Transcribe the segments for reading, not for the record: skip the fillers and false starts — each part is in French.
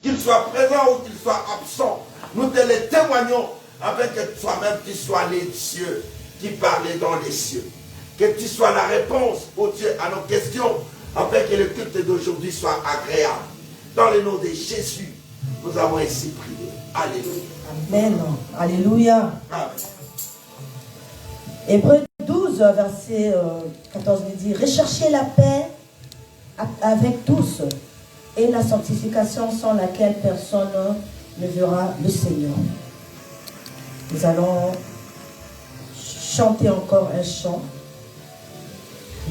qu'il soit présent ou qu'il soit absent, nous te le témoignons afin que toi-même tu sois les dieux qui parlent dans les cieux. Que tu sois la réponse, ô Dieu, à nos questions, afin que le culte d'aujourd'hui soit agréable. Dans le nom de Jésus, nous avons ainsi prié. Alléluia. Amen. Alléluia. Amen. Hébreux 12, verset 14, il dit, recherchez la paix avec tous et la sanctification sans laquelle personne ne verra le Seigneur. Nous allons chanter encore un chant.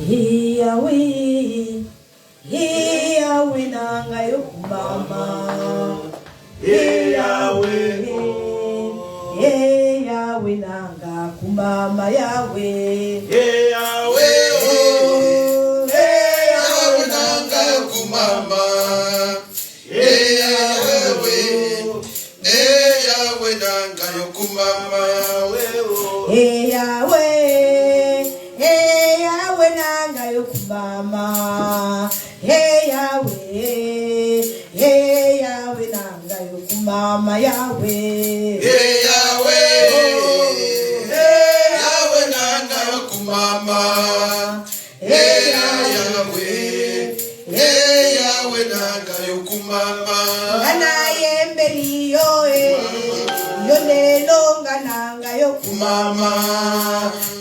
Yahweh, Yahweh nanga yokumama, Yahweh, Yahweh nanga kumama Yahweh, Yahweh, Yahweh nanga yokumama, Yahweh, Yahweh nanga yokumama, Yahweh. Yokumama, hey Yahweh, hey Yahweh nanga yokumama Yahweh, hey Yahweh, hey Yahweh nanga yokumama, hey Yahweh, hey Yahweh nanga yokumama, ngana yembeli yo lelo nanga yokumama,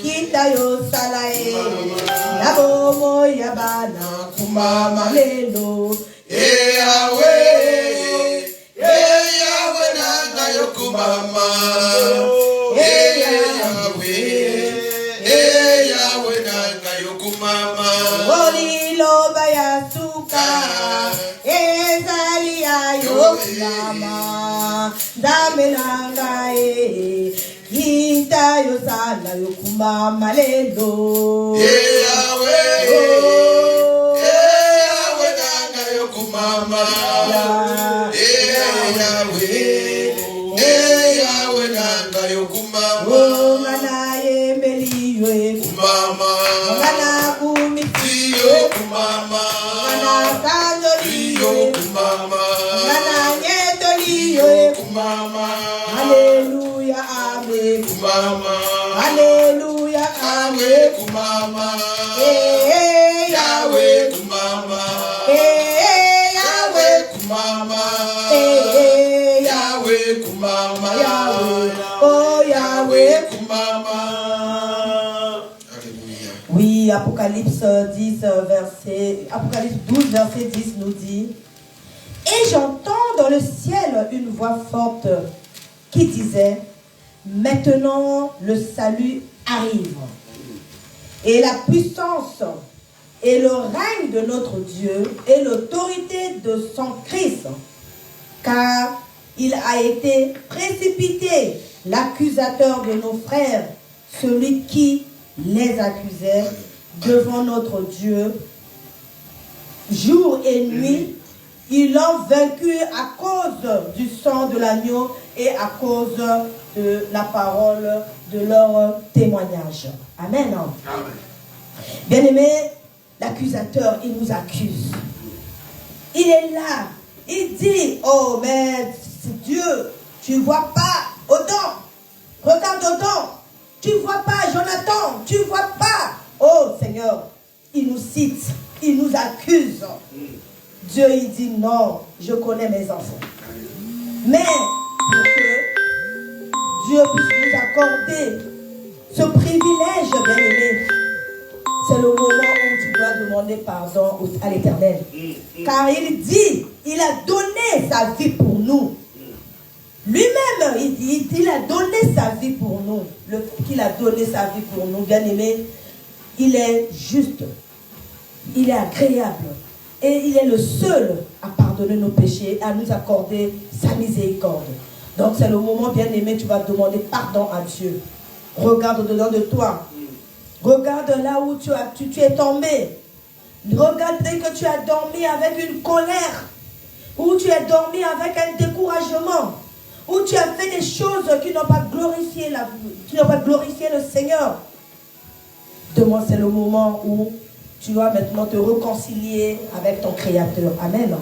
kita yo salae. Nabomo yabana kumama lelo, Yahweh, Yahweh nanga yokumama, Yahweh, Yahweh nanga yokumama, Olilo bayasuka, ezali yokumama, dame nanga kita yosala yokumama lelo. Yahweh, Yahweh nanga yokumama, Yahweh, Yahweh nanga yokumama, Ngana yembeliwe kumama, ngana kumitiyo kumama, ngana kanjoliyo kumama, ngana nyetoliyo kumama, Hallelujah, amen. kumama, Hallelujah, amen. kumama, Yahweh, kumama, Yahweh, kumama, Yahweh, kumama, oh Yahweh, kumama. Alléluia. Oui, Apocalypse 12, verset 10 nous dit, et j'entends dans le ciel une voix forte qui disait, maintenant le salut arrive. Et la puissance et le règne de notre Dieu et l'autorité de son Christ, car il a été précipité l'accusateur de nos frères, celui qui les accusait devant notre Dieu jour et nuit. Ils l'ont vaincu à cause du sang de l'agneau et à cause de la parole de leur témoignage. Amen. Amen. Bien-aimé, l'accusateur, il nous accuse. Il est là. Il dit, oh, mais c'est Dieu, tu ne vois pas Odon. Regarde Odon. Tu ne vois pas Jonathan. Tu ne vois pas. Oh, Seigneur, il nous cite. Il nous accuse. Dieu, il dit, non, je connais mes enfants. Mais, pour que Dieu puisse nous accorder ce privilège, bien-aimé, c'est le moment où tu dois demander pardon à l'Éternel. Car il dit, il a donné sa vie pour nous. Lui-même, il a donné sa vie pour nous. Qu'il a donné sa vie pour nous, bien-aimé, il est juste. Il est agréable. Et il est le seul à pardonner nos péchés, à nous accorder sa miséricorde. Donc c'est le moment, bien-aimé, tu vas demander pardon à Dieu. Regarde au-dedans de toi. Regarde là où tu es tombé. Regarde que tu as dormi avec une colère. Où tu as dormi avec un découragement. Où tu as fait des choses qui n'ont pas glorifié le Seigneur. Demande, c'est le moment où tu vas maintenant te réconcilier avec ton Créateur. Amen.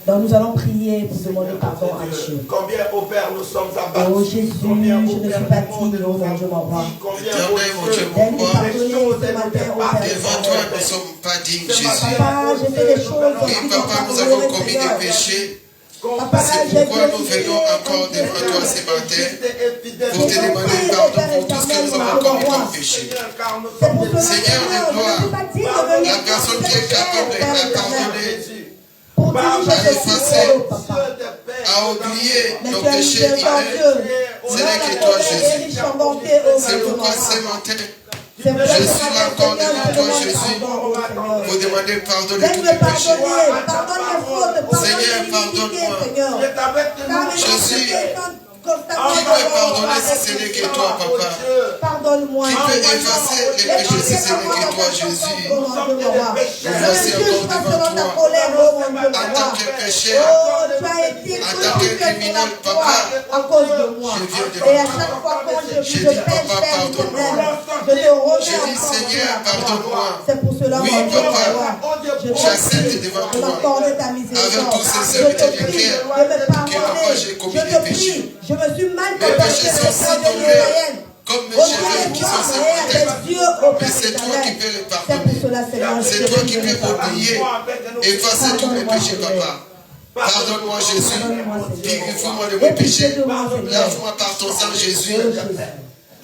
Donc nous allons prier pour demander pardon à Dieu. Combien au Père nous sommes abattus. Oh Jésus, je ne suis pas digne, oh mon Dieu, mon roi. Éternel, mon Dieu, mon Donne-nous roi, pardonner ce matin, oh Père. devant toi, nous ne sommes pas dignes, Jésus. Papa, j'ai fait des choses. Et papa, nous avons commis des péchés. Papa, C'est pourquoi nous venons encore devant toi ce matin pour te demander pardon pour tout ce que nous avons commis comme péché. Seigneur de gloire, la personne qui est capable de pardonner, à effacer, à oublier nos péchés, ce n'est que toi, Jésus. C'est pourquoi ce matin, je suis encore devant toi, Jésus, pour demander pardon de tous mes péchés. Seigneur, pardonne-moi. Jésus, qui peut pardonner si ce n'est que toi, Papa? Pardonne-moi. Qui peut effacer les péchés si ce n'est que toi, Jésus? Nous voici encore devant toi. En tant que pécheur, en tant que criminel, Papa, à cause de moi. Et à chaque fois quand je pêche, je te remets. Je dis, Seigneur, pardonne-moi. C'est pour cela, Oui, mon Dieu, Papa, j'accepte devant toi, avec tous ces serviteurs du cœur, que Papa, j'ai commis des péchés. Je me suis mal Mes péchés sont si nombreux, comme mes cheveux qui sont sur ma tête. Mais c'est toi qui peux les pardonner. C'est toi qui peux oublier, effacer tous mes péchés, Papa. Pardonne-moi, Jésus. Purifie-moi de mes péchés. Lave-moi par ton sang, Jésus.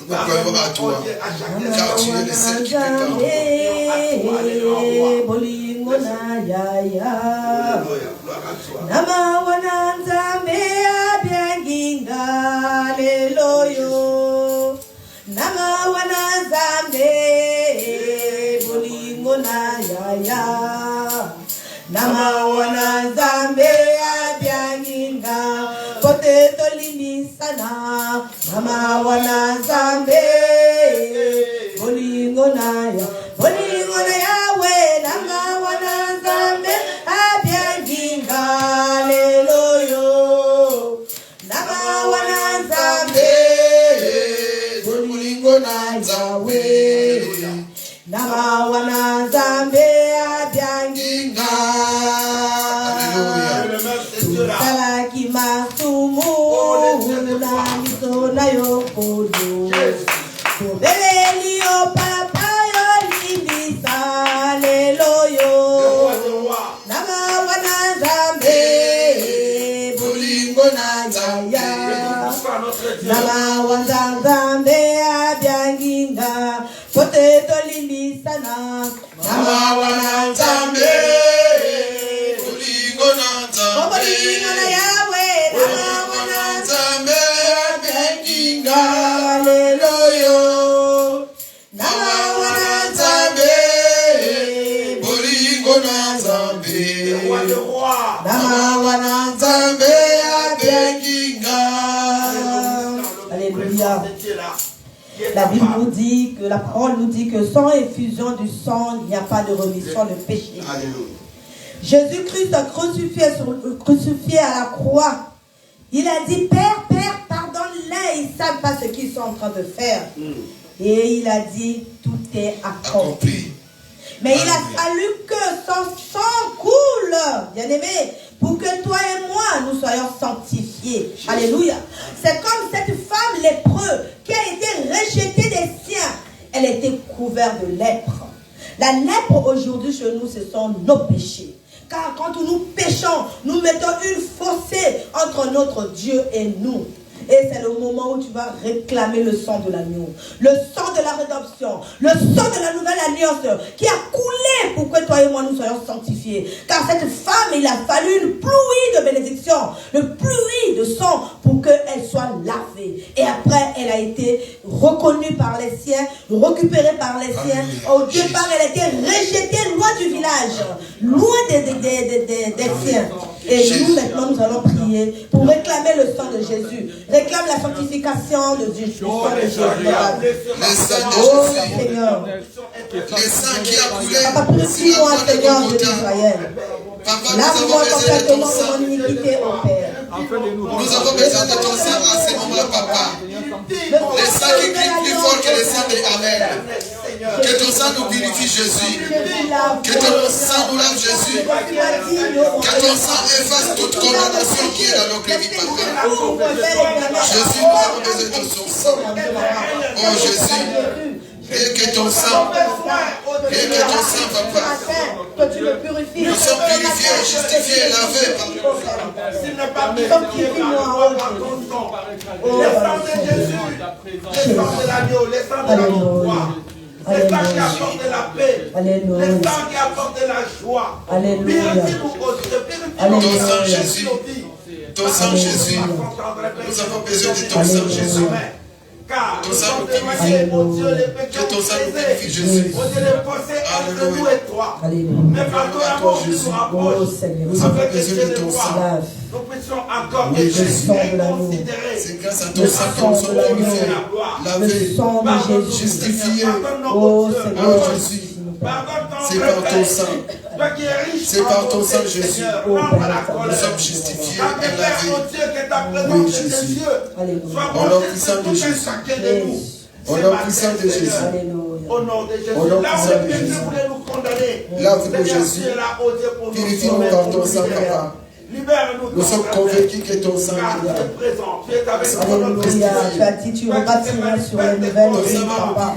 Nous croyons à toi, car tu es le seul qui peut pardonner. Nama wananzambe abyanginga leloyo. Nama wananzambe bolingo na yaya. Nama wananzambe abyanginga kote tolini sana. Nama wananzambe bolingo na ya. Bolingo na yawe. Nama wananzambe abyanginga leloyo. Nama wananzambe bolingo na yawe. Nama wananzambe abyanginga. Tutalaki masumu na misona yokodo. Tobeleli yo papa yo lindisa leloyo. Nama wananzambe bolingo na yaya. Nama wananzambe abyanginga kote tolimbisana. Nama wananzambe Bolingo na Nzambe. yawe. Nama Nzambe abyanginga. Hallelujah. Nama Nzambe. Bolingo na Nzambe. Nama wananzambe abyanginga. Alléluia. La Bible nous dit que, la parole nous dit que sans effusion du sang, il n'y a pas de rémission de péché. Alléluia. Jésus-Christ a crucifié à la croix. Il a dit, Père, pardonne-les, ils ne savent pas ce qu'ils sont en train de faire. Et il a dit, tout est accompli. Mais il a fallu que son sang coule, bien-aimé, pour que toi et moi, nous soyons sanctifiés. Alléluia. C'est comme cette femme lépreuse qui a été rejetée des siens. Elle était couverte de lèpre. La lèpre aujourd'hui chez nous, ce sont nos péchés. Car quand nous péchons, nous mettons une fossée entre notre Dieu et nous. Et c'est le moment où tu vas réclamer le sang de l'agneau, le sang de la rédemption, le sang de la nouvelle alliance qui a coulé pour que toi et moi nous soyons sanctifiés. Car cette femme, il a fallu une pluie de bénédiction, une pluie de sang pour qu'elle soit lavée. Et après, elle a été reconnue par les siens, récupérée par les siens. Au départ, elle a été rejetée loin du village, loin des siens. Et nous, maintenant, nous allons prier pour réclamer le sang de Jésus. Réclame la sanctification de Dieu. Le sang de Jésus. Le sang de Oh, Jésus. Seigneur. Le sang qui a coulé Papa, sur la purifie-moi, croix de Seigneur, de Golgotha. l'Israël. Papa, nous Lave-moi avons besoin de complètement ton sang. de mon iniquité, ô Père. Nous avons besoin de ton sang à ce moment-là, papa. Les sangs qui crient plus fort que les sangs d'Amen. Que ton sang nous purifie, Jésus. Que ton sang nous lave, Jésus. Que ton sang efface toute condamnation qui est dans notre vie, papa. Jésus, nous avons besoin de ton sang. Oh Jésus. Et que ton sang, papa, nous sommes purifiés, justifiés, lavés par le sang. Le sang de Jésus, le sang de l'agneau, le sang de la foi, le sang qui apporte la paix, le sang qui apporte la joie. Purifie-nous, ton sang, Jésus, ton sang, Jésus. Nous avons besoin de ton sang, Jésus. Car ton sang nous purifie. Que ton sang nous purifie, Jésus. Alléluia. Mais par ton amour, tu nous rapproches. Nous avons besoin de ton sang. Nous puissions encore considérer. C'est grâce à ton sang que nous sommes purifiés, lavés, justifiés. Oh Jésus. C'est par ton sang. C'est par ton sang, Jésus. Nous sommes justifiés et lavés. Oui, Jésus. Au nom puissant de Jésus. Au nom puissant de Jésus. Au nom de Jésus. Au nom puissant de Jésus. Lave-nous, Jésus. Purifie-nous par ton sang, papa. Nous sommes convaincus que ton sang est présent. Alléluia. Tu as dit, tu rebâtiras sur les nouvelles vies, papa.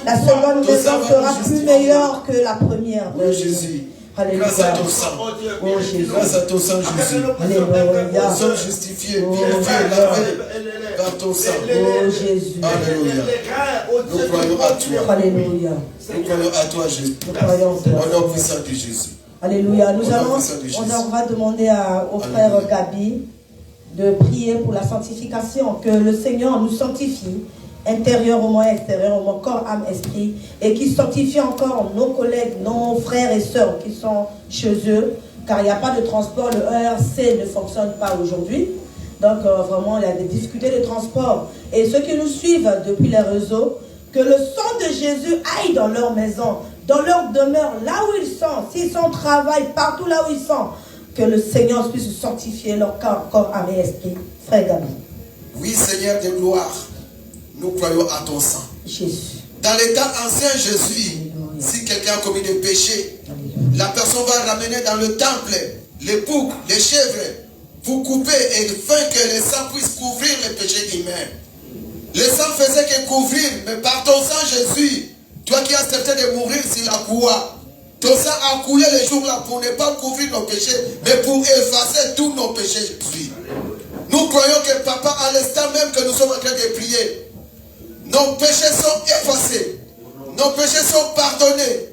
La seconde maison sera plus meilleure que la première. Oui, Jésus. Alléluia. Grâce à ton sang. Oh, Jésus. Grâce à ton sang, Jésus. Alléluia. Nous sommes justifiés, purifiés, lavés par ton sang. Oh, Jésus. Alléluia. Nous croyons à toi. Alléluia. Nous croyons à toi, Jésus. Nous croyons en toi. Au nom puissant de Jésus. Alléluia. On va demander au frère Gabi de prier pour la sanctification, que le Seigneur nous sanctifie intérieurement et extérieurement, corps, âme, esprit, et qui sanctifie encore nos collègues, nos frères et sœurs qui sont chez eux, car il n'y a pas de transport, le ERC ne fonctionne pas aujourd'hui. Donc vraiment, il y a des difficultés de transport. Et ceux qui nous suivent depuis les réseaux, que le sang de Jésus aille dans leur maison, dans leur demeure, là où ils sont, s'ils sont au travail, partout là où ils sont, que le Seigneur puisse sanctifier leur corps, âme et esprit. Frère Gabi. Oui, Seigneur de gloire, nous croyons à ton sang. Jésus. Dans l'état ancien, Jésus, si quelqu'un a commis des péchés, la personne va ramener dans le temple les boucs, les chèvres, vous coupez et afin que le sang puisse couvrir les péchés humains. Le sang faisait que couvrir, mais par ton sang, Jésus, toi qui as accepté de mourir sur la croix, ton sang a coulé les jours-là pour ne pas couvrir nos péchés, mais pour effacer tous nos péchés, Jésus. Nous croyons que Papa, à l'instant même que nous sommes en train de prier, nos péchés sont effacés, nos péchés sont pardonnés.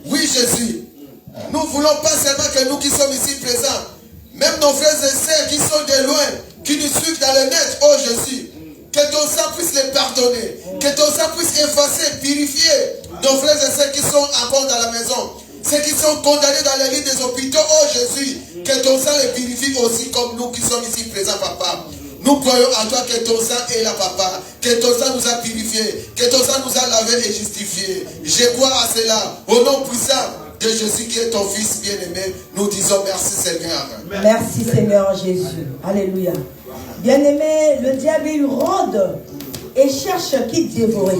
Oui, Jésus. Nous ne voulons pas seulement que nous qui sommes ici présents, même nos frères et sœurs qui sont de loin, qui nous suivent dans le net, oh Jésus, que ton sang puisse les pardonner, que ton sang puisse effacer, purifier nos frères et sœurs qui sont encore dans la maison, ceux qui sont condamnés dans les lits des hôpitaux, oh Jésus, que ton sang les purifie aussi comme nous qui sommes ici présents, Papa. Nous croyons à toi que ton sang est là, Papa, que ton sang nous a purifiés, que ton sang nous a lavés et justifiés. Je crois à cela, au nom puissant de Jésus qui est ton Fils bien-aimé, nous disons merci Seigneur. Merci Seigneur Jésus. Alléluia. Bien-aimé, le diable il rôde et cherche qui dévorer.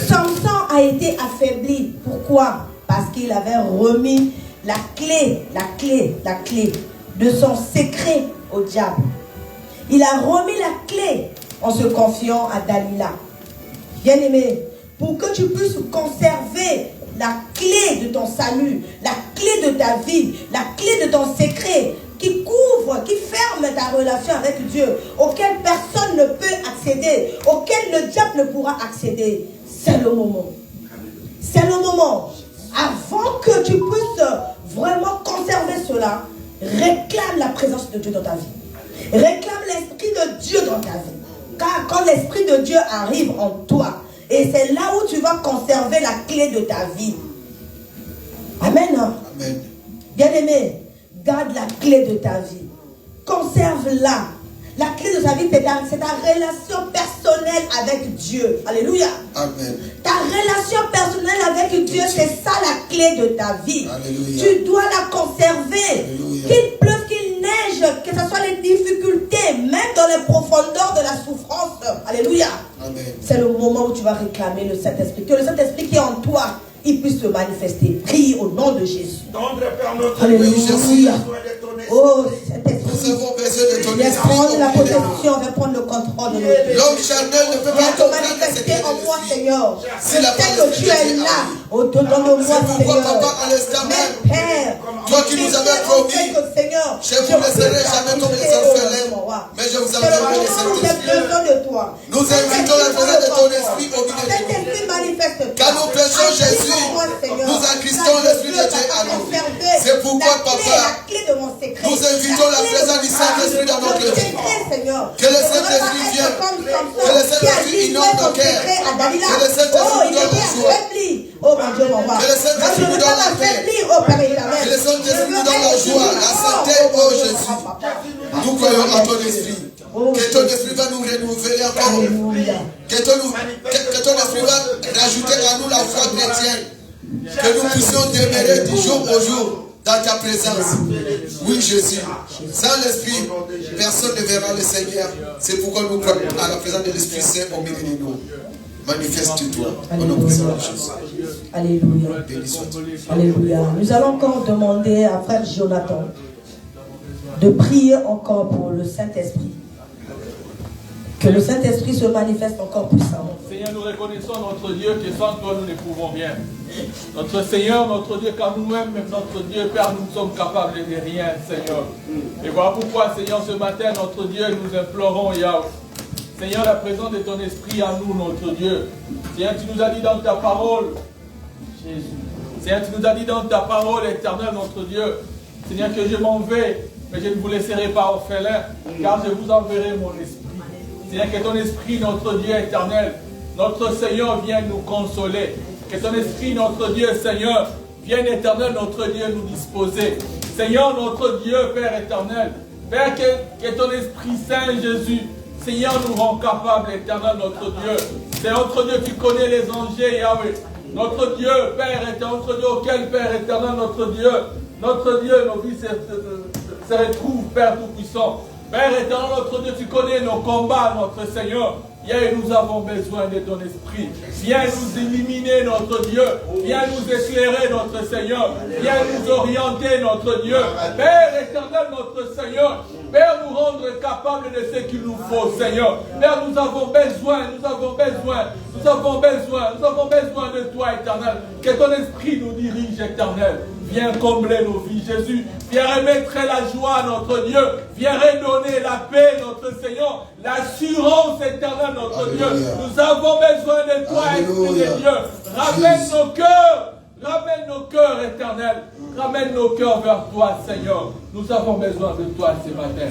Samson a été affaibli. Pourquoi? Parce qu'il avait remis la clé de son secret au diable. Il a remis la clé en se confiant à Dalila. Bien-aimé, pour que tu puisses conserver la clé de ton salut, la clé de ta vie, la clé de ton secret, qui couvre, qui ferme ta relation avec Dieu, auquel personne ne peut accéder, auquel le diable ne pourra accéder, c'est le moment. C'est le moment. Avant que tu puisses vraiment conserver cela, réclame la présence de Dieu dans ta vie. Réclame l'Esprit de Dieu dans ta vie. Car quand l'Esprit de Dieu arrive en toi, et c'est là où tu vas conserver la clé de ta vie. Amen. Amen. Bien-aimé, garde la clé de ta vie. Conserve-la. La clé de ta vie, c'est ta relation personnelle avec Dieu. Alléluia. Amen. Ta relation personnelle avec Dieu, c'est ça la clé de ta vie. Alléluia. Tu dois la conserver. Qu'il pleuve, qu'il neige, que ce soit les difficultés, même dans les profondeurs de la souffrance. Alléluia. C'est le moment où tu vas réclamer le Saint-Esprit. Que le Saint-Esprit qui est en toi, il puisse se manifester. Prie au nom de Jésus. Alléluia. Oh, Saint-Esprit. Nous avons besoin de ton Viens esprit. prendre la possession, viens prendre le contrôle de nos vies. L'homme charnel ne peut pas Viens te comprendre ce manifester qu'est en moi, l'esprit. Seigneur. Je S'il a pas sais que tu l'esprit, es là. Au-dedans de moi, c'est pourquoi, Seigneur. papa, à l'instant même, Père, toi qui nous avais promis, Seigneur, je vous laisserai jamais comme les orphelins, mais je vous enverrai le Saint-Esprit. Nous invitons la présence de ton esprit au milieu de nous. Quand nous prêchons Jésus, nous acquistons l'esprit de Dieu à nous. C'est pourquoi, papa, nous invitons la présence du Saint-Esprit dans notre vie. Que le Saint-Esprit vienne. Que le Saint-Esprit inonde nos cœurs. Que le Saint-Esprit nous donne la joie. Oh mon Dieu, mon roi. Que le Saint-Esprit nous donne la paix. Que le Saint-Esprit nous donne la joie, la santé, oh Jésus. Nous croyons à ton esprit. Que ton esprit va nous renouveler encore. Que ton esprit va rajouter à nous la foi chrétienne. Que nous puissions demeurer du jour au jour dans ta présence. Oui, Jésus. Sans l'esprit, personne ne verra le Seigneur. C'est pourquoi nous croyons à la présence de l'Esprit Saint au milieu de nous. Manifeste-toi au nom de Jésus. Alléluia. Alléluia. Nous allons encore demander à frère Jonathan de prier encore pour le Saint-Esprit. Que le Saint-Esprit se manifeste encore puissamment. Seigneur, nous reconnaissons notre Dieu que sans toi nous ne pouvons rien. Notre Seigneur, notre Dieu, car nous-mêmes, même notre Dieu, Père, nous sommes capables de rien, Seigneur. Et voilà pourquoi, Seigneur, ce matin, notre Dieu, nous implorons, Yahweh. Seigneur, la présence de ton esprit en nous, notre Dieu. Seigneur, tu nous as dit dans ta parole, Jésus. Seigneur, tu nous as dit dans ta parole éternelle, notre Dieu. Seigneur, que je m'en vais, mais je ne vous laisserai pas orphelin, car je vous enverrai mon esprit. Seigneur, que ton esprit, notre Dieu éternel, notre Seigneur, vienne nous consoler. Que ton esprit, notre Dieu, Seigneur, vienne éternel, notre Dieu, nous disposer. Seigneur, notre Dieu, Père éternel, Père, que ton esprit Saint, Jésus, Seigneur, nous rend capables, éternel, notre Dieu. C'est notre Dieu, tu connais les enjeux, Yahweh. Notre Dieu, Père éternel, notre Dieu, auquel, Père éternel, notre Dieu, nos vies se retrouvent, Père Tout-Puissant. Père éternel, notre Dieu, tu connais nos combats, notre Seigneur. Viens, nous avons besoin de ton esprit. Viens nous illuminer, notre Dieu. Viens nous éclairer, notre Seigneur. Viens nous orienter, notre Dieu. Père éternel, notre Seigneur. Père, nous rendre capables de ce qu'il nous faut, Seigneur. Père, nous avons besoin de toi, éternel. Que ton esprit nous dirige, éternel. Viens combler nos vies, Jésus. Viens remettre la joie à notre Dieu. Viens redonner la paix, notre Seigneur. L'assurance éternelle, notre Alléluia. Dieu. Nous avons besoin de toi, Esprit de Dieu. Ramène nos cœurs. Ramène nos cœurs, éternels. Ramène nos cœurs vers toi, Seigneur. Nous avons besoin de toi ce matin.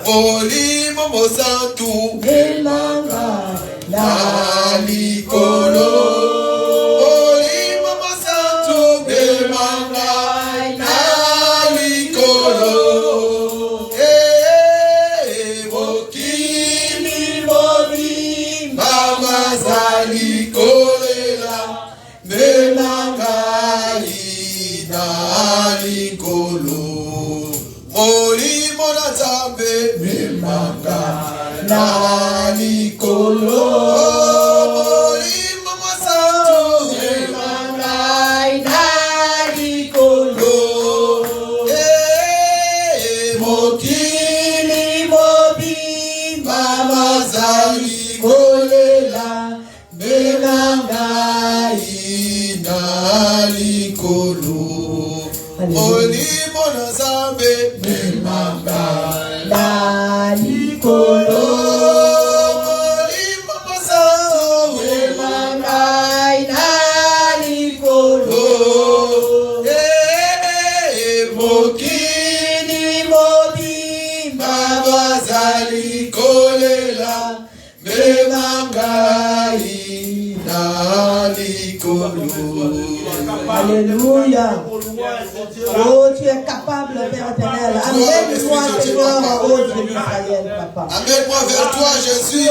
Molimo mosantu Emanga na likolo. Molimo mosantu emanga na likolo. Mokili mobi mama zali kolela emanga na likolo. Molimo na zambe memanga na likolo. Molimo masantu memanga na likolo. Mokili mobi mama zali kolela memanga na likolo. Molimo na zambe memanga na likolo. Molimo masantu Emanga na likolo. Mokili mobi mama zali kolela memanga Alléluia. Oh, tu es capable, Père éternel. Amène-moi, Seigneur, oh Dieu d'Israël, Papa. Amène-moi vers toi, Jésus.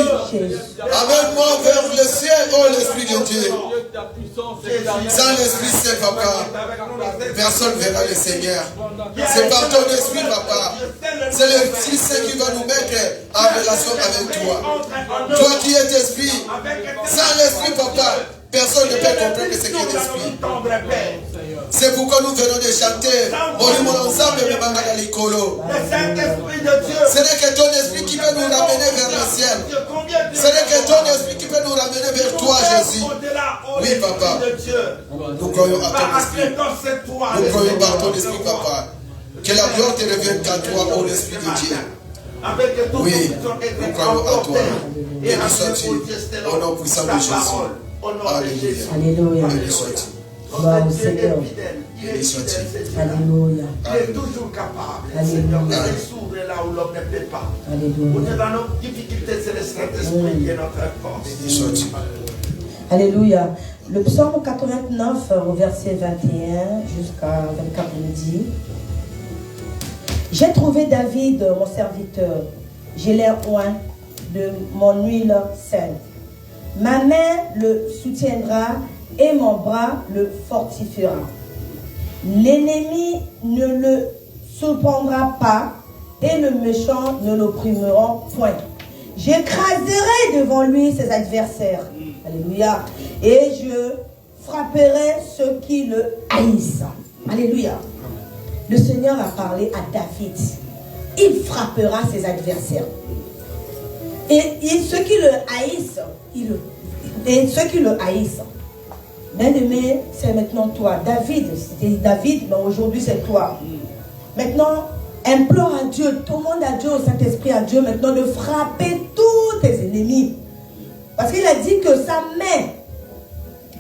Amène-moi vers le ciel, oh l'Esprit de Dieu. Sans l'Esprit Saint, Papa, personne ne verra le Seigneur. C'est par ton Esprit, Papa. C'est l'Esprit Saint qui va nous mettre en relation avec toi. Toi qui es Esprit, sans l'Esprit, Papa, personne ne peut comprendre ce qu'est l'Esprit. C'est pourquoi nous venons de chanter. Ce n'est que ton esprit qui peut nous ramener vers le ciel. Ce n'est que ton esprit qui peut nous ramener vers toi, Jésus. Oui, Papa. Nous croyons à ton esprit. Nous croyons par ton esprit, Papa. Que la gloire te revienne qu'à toi, ô l'Esprit de Dieu. Oui, nous croyons à toi. Et nous sois-tu au nom puissant de Jésus. Alléluia. Alléluia. Gloire au Seigneur. Alléluia. Il est toujours capable. Seigneur, de résoudre là où l'homme ne peut pas. Alléluia. Dans nos difficultés, c'est le Saint-Esprit qui est notre force. Alléluia. Le psaume 89 au verset 21 jusqu'à 24 nous dit: j'ai trouvé David, mon serviteur. Je l'ai oint de mon huile sainte. Ma main le soutiendra et mon bras le fortifiera. L'ennemi ne le surprendra pas et le méchant ne l'opprimeront point. J'écraserai devant lui ses adversaires. Alléluia. Et je frapperai ceux qui le haïssent. Alléluia. Le Seigneur a parlé à David. Il frappera ses adversaires. Et ceux qui le haïssent, bien-aimé, c'est maintenant toi. David, c'était David, mais aujourd'hui c'est toi. Maintenant, implore à Dieu, demande à Dieu, au Saint-Esprit, à Dieu maintenant de frapper tous tes ennemis. Parce qu'il a dit que sa main,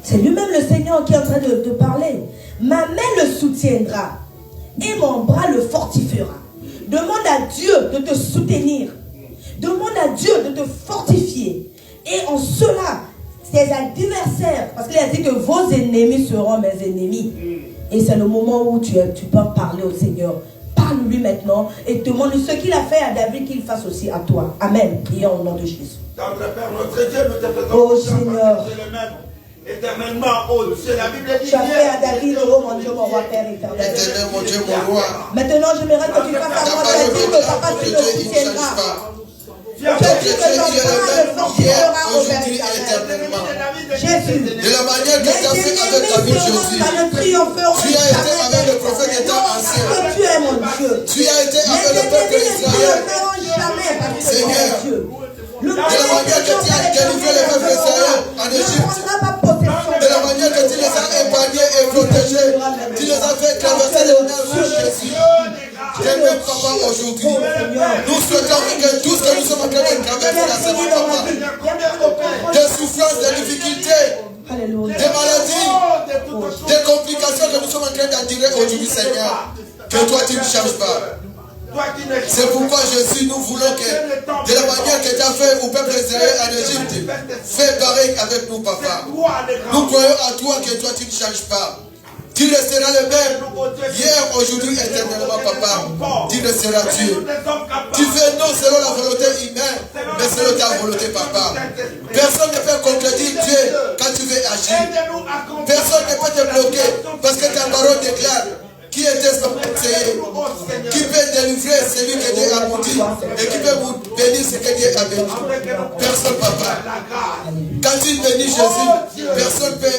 c'est lui-même le Seigneur qui est en train de parler. Ma main le soutiendra et mon bras le fortifiera. Demande à Dieu de te soutenir. Demande à Dieu de te fortifier. Et en cela, tes adversaires, parce qu'il a dit que vos ennemis seront mes ennemis. Et c'est le moment où tu peux parler au Seigneur. Parle-lui maintenant et demande ce qu'il a fait à David qu'il fasse aussi à toi. Amen. Prions au nom de Jésus. Notre Père, notre Dieu, nous te faisons oh Seigneur. Éternellement, oh Dieu, la Bible dit. Tu as fait à David, oh mon Dieu, mon roi, Père éternel. Éternel, mon Dieu, mon roi. Maintenant, j'aimerais que tu fasses à moi, tu as dit que papa, tu me soutiendras. Tu as dit que ton bras me fortifiera au Père éternel. Jésus. De la manière que tu as fait avec David, Jésus. Tu as été avec le prophète qui était ancien. Tu es mon Dieu. Tu as été avec le peuple d'Israël. Seigneur. De la manière que tu as délivré le peuple d'Israël en Égypte. De la manière que tu les as épargnés et protégés. Tu les as fait traverser les mers rouges, Jésus. J'aimerais, Papa, aujourd'hui, nous souhaitons que tout ce que nous sommes en train de traverser la semaine, Papa, des souffrances, des difficultés, des maladies, des complications que nous sommes en train d'attirer aujourd'hui, Seigneur, que toi tu ne changes pas. C'est pourquoi Jésus, nous voulons que, de la manière que tu as fait au peuple d'Israël en Égypte, fais pareil avec nous, Papa. Nous croyons à toi que toi tu ne changes pas. Tu resteras le même, hier, aujourd'hui, éternellement, Papa. Tu resteras Dieu. Tu fais non selon la volonté humaine, mais selon ta volonté, Papa. Personne ne peut contredire Dieu quand tu veux agir. Personne ne peut te bloquer parce que ta parole déclare qui était son conseiller, qui peut délivrer celui que Dieu a maudit et qui peut vous bénir ce que Dieu a béni. Personne, Papa. Quand tu bénis Jésus, personne ne peut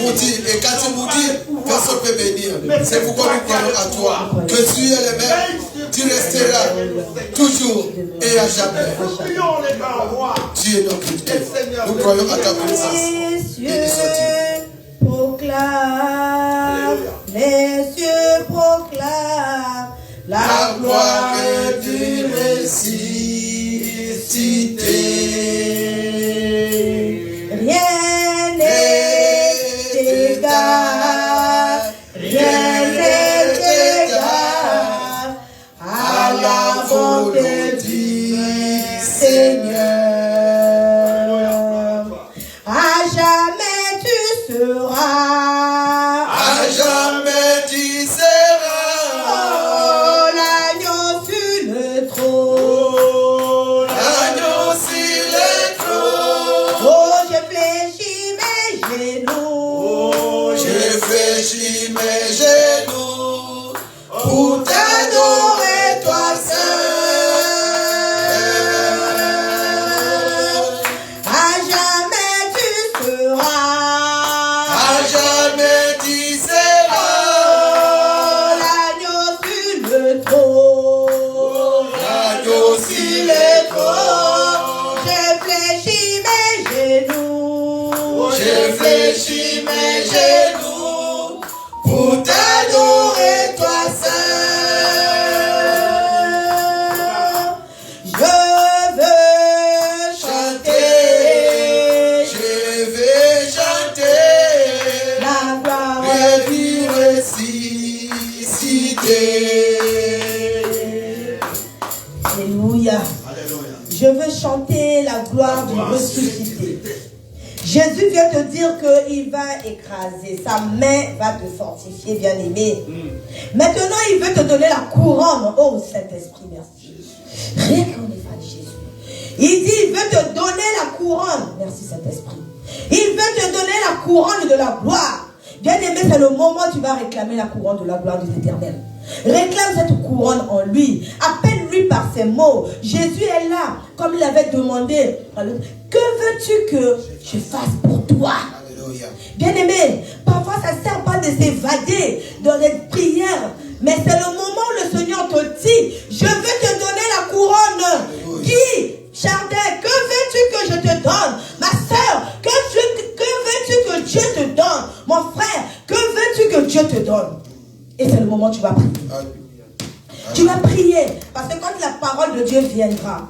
maudire. Et quand tu maudis, personne ne peut bénir. C'est pourquoi nous croyons à toi. Que tu es le même, tu resteras toujours et à jamais. Tu es notre Dieu. Nous croyons à ta présence. Les cieux proclament la gloire du ressuscité. Rien n'est égal, rien n'est égal à la volonté du Seigneur. À jamais tu seras fléchis mes genoux pour t'adorer, toi seul. À jamais tu seras. À jamais tu seras. L'agneau sur le trône. L'agneau sur le trône. J'ai fléchi mes genoux. J'ai fléchi mes genoux pour t'adorer, toi seul. Je veux chanter Je vais chanter la gloire et vivre ressuscité. Alléluia. Je veux chanter la gloire du ressuscité. Jésus vient te dire qu'il va écraser, sa main va te fortifier, bien-aimé. Maintenant, il veut te donner la couronne. Oh, Saint-Esprit, merci. Rien qu'en effet de Jésus. Il dit, il veut te donner la couronne. Merci, Saint-Esprit. Il veut te donner la couronne de la gloire. Bien-aimé, c'est le moment où tu vas réclamer la couronne de la gloire de l'Éternel. Réclame cette couronne en lui. Appelle-lui par ses mots. Jésus est là, comme il avait demandé. Que veux-tu que je fasse pour toi? Alléluia. Bien-aimé, parfois ça ne sert pas de s'évader dans les prières. Mais c'est le moment où le Seigneur te dit, je veux te donner la couronne. Qui? Chardin, que veux-tu que je te donne? Ma soeur, que veux-tu que Dieu te donne? Mon frère, que veux-tu que Dieu te donne? Et c'est le moment où tu vas prier. Tu vas prier. Parce que quand la parole de Dieu viendra,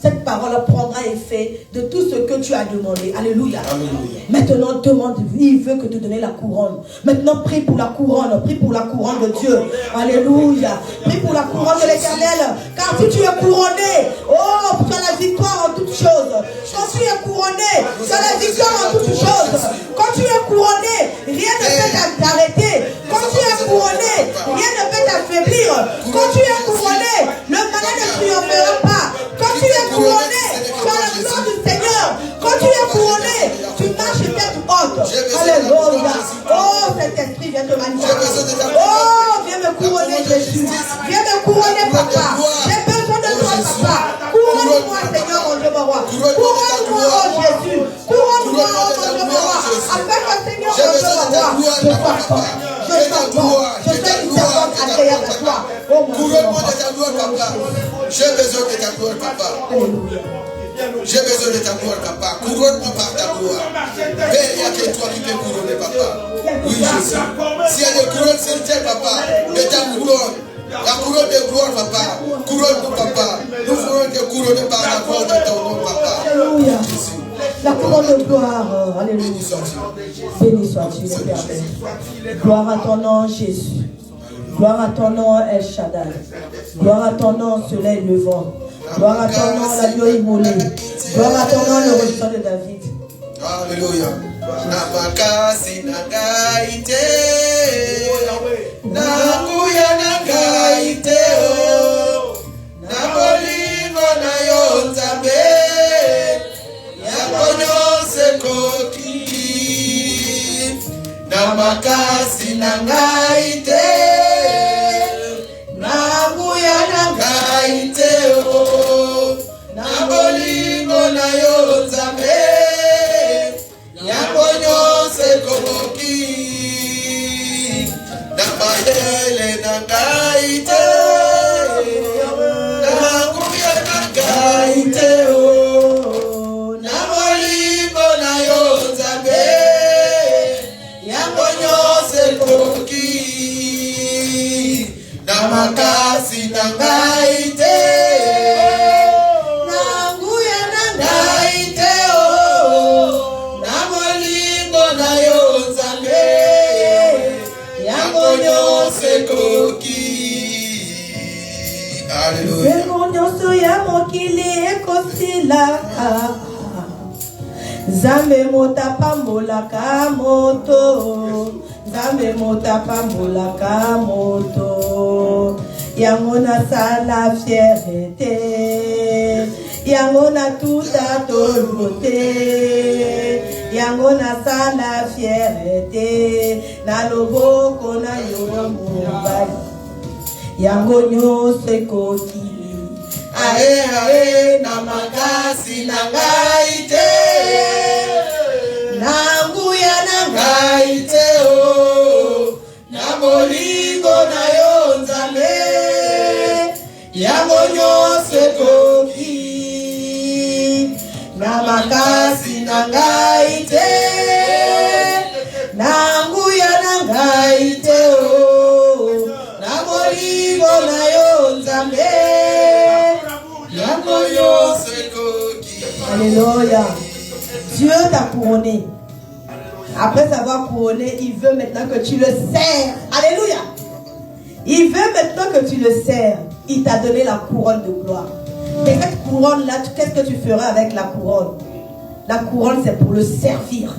cette parole prendra effet de tout ce que tu as demandé. Alléluia. Alléluia. Maintenant, demande, il veut que te donner la couronne. Maintenant, prie pour la couronne. Prie pour la couronne de Dieu. Alléluia. Prie pour la couronne de l'Éternel. Car si tu es couronné, oh, tu as la victoire en toutes choses. Quand tu es couronné, tu as la victoire en toutes choses. Quand tu es couronné, rien ne peut t'arrêter. Quand tu es couronné, rien ne peut t'affaiblir. Quand tu es couronné, le malin ne triomphera pas. Quand tu es couronné, tu as la gloire du Seigneur. Quand tu es couronné, tu marches tête haute. Alléluia. Oh, cet esprit vient te manifester. Oh, viens me couronner, Jésus. Viens me couronner, papa. J'ai besoin de toi, papa. Couronne-moi, Seigneur, mon Dieu, mon roi. Couronne-moi, oh Jésus. Couronne-moi, oh mon Dieu, mon roi. Afin que, Seigneur, mon Dieu, mon roi, je sois fort. Je sois fort. Je sois une servante agréable à toi. Oh mon Dieu, mon Couronne-moi roi. de ta gloire, papa. J'ai besoin de ta gloire, papa. Alléluia. J'ai besoin de ta gloire, papa. Couronne-moi par ta gloire. Père, il n'y a que toi qui peux couronner, papa. Oui, Jésus. S'il y a des couronnes sur terre, papa, de ta couronne. La couronne de gloire, papa. Couronne-nous, papa. Nous ferons te couronner par la gloire de ton nom, papa. Alléluia. Jésus. La couronne de gloire. Alléluia. Béni sois-tu. Béni sois-tu, l'Éternel. Gloire à ton nom, Jésus. Gloire à ton nom, El Shaddai. Gloire à ton nom, soleil levant. Gloire à ton nom, l'agneau immolé. Gloire à ton nom, le ressort de David. Alléluia. Namakasi nagaite. Nakuya nagaite. Nabolingo na yo nzambe. Yakonyose koki. Namakasi nagaite. Nakuya nagaite. Nabolingo na yo nzambe. Yakonyose koki. Namayele nagaite. Nakuya nagaite. Nabolingo na yo nzambe. Yakonyose koki. Namakasi nagaite. Nanguya nagaite. Nabolingo na yo nzambe. Yakonyose koki. Alléluia. Nyonso ya mokili ekosilaka. Nzambe motapambolaka moto. Nzambe motapambolaka moto. Yango nasala fierté. Yango na tuta tolote. yango nasala fierté na loboko na yo mobali yango nyonso ekoki ae ae na makasi na ngai te na nguya na ngai te o na bolingo na yo nzambe yango nyonso ekoki na makasi na ngai te na nguya na ngai te o na bolingo na yo nzambe yango nyonso ekoki. Alléluia. Dieu t'a couronné. Après avoir couronné, il veut maintenant que tu le sers. Alléluia. Il veut maintenant que tu le sers. Il t'a donné la couronne de gloire. Et cette couronne-là, qu'est-ce que tu feras avec la couronne? La couronne, c'est pour le servir.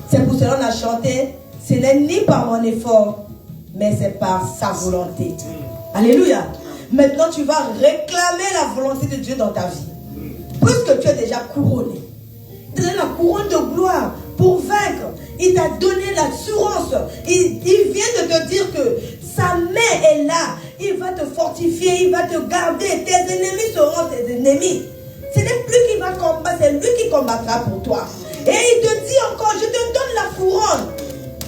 C'est pour cela qu'on a chanté. Ce n'est ni par mon effort, mais c'est par sa volonté. Alléluia. Maintenant, tu vas réclamer la volonté de Dieu dans ta vie. Puisque tu es déjà couronné. Il t'a donné la couronne de gloire pour vaincre. Il t'a donné l'assurance. Il vient de te dire que sa main est là. Il va te fortifier, il va te garder. Tes ennemis seront tes ennemis. Ce n'est plus qui va combattre, c'est lui qui combattra pour toi. Et il te dit encore, je te donne la couronne.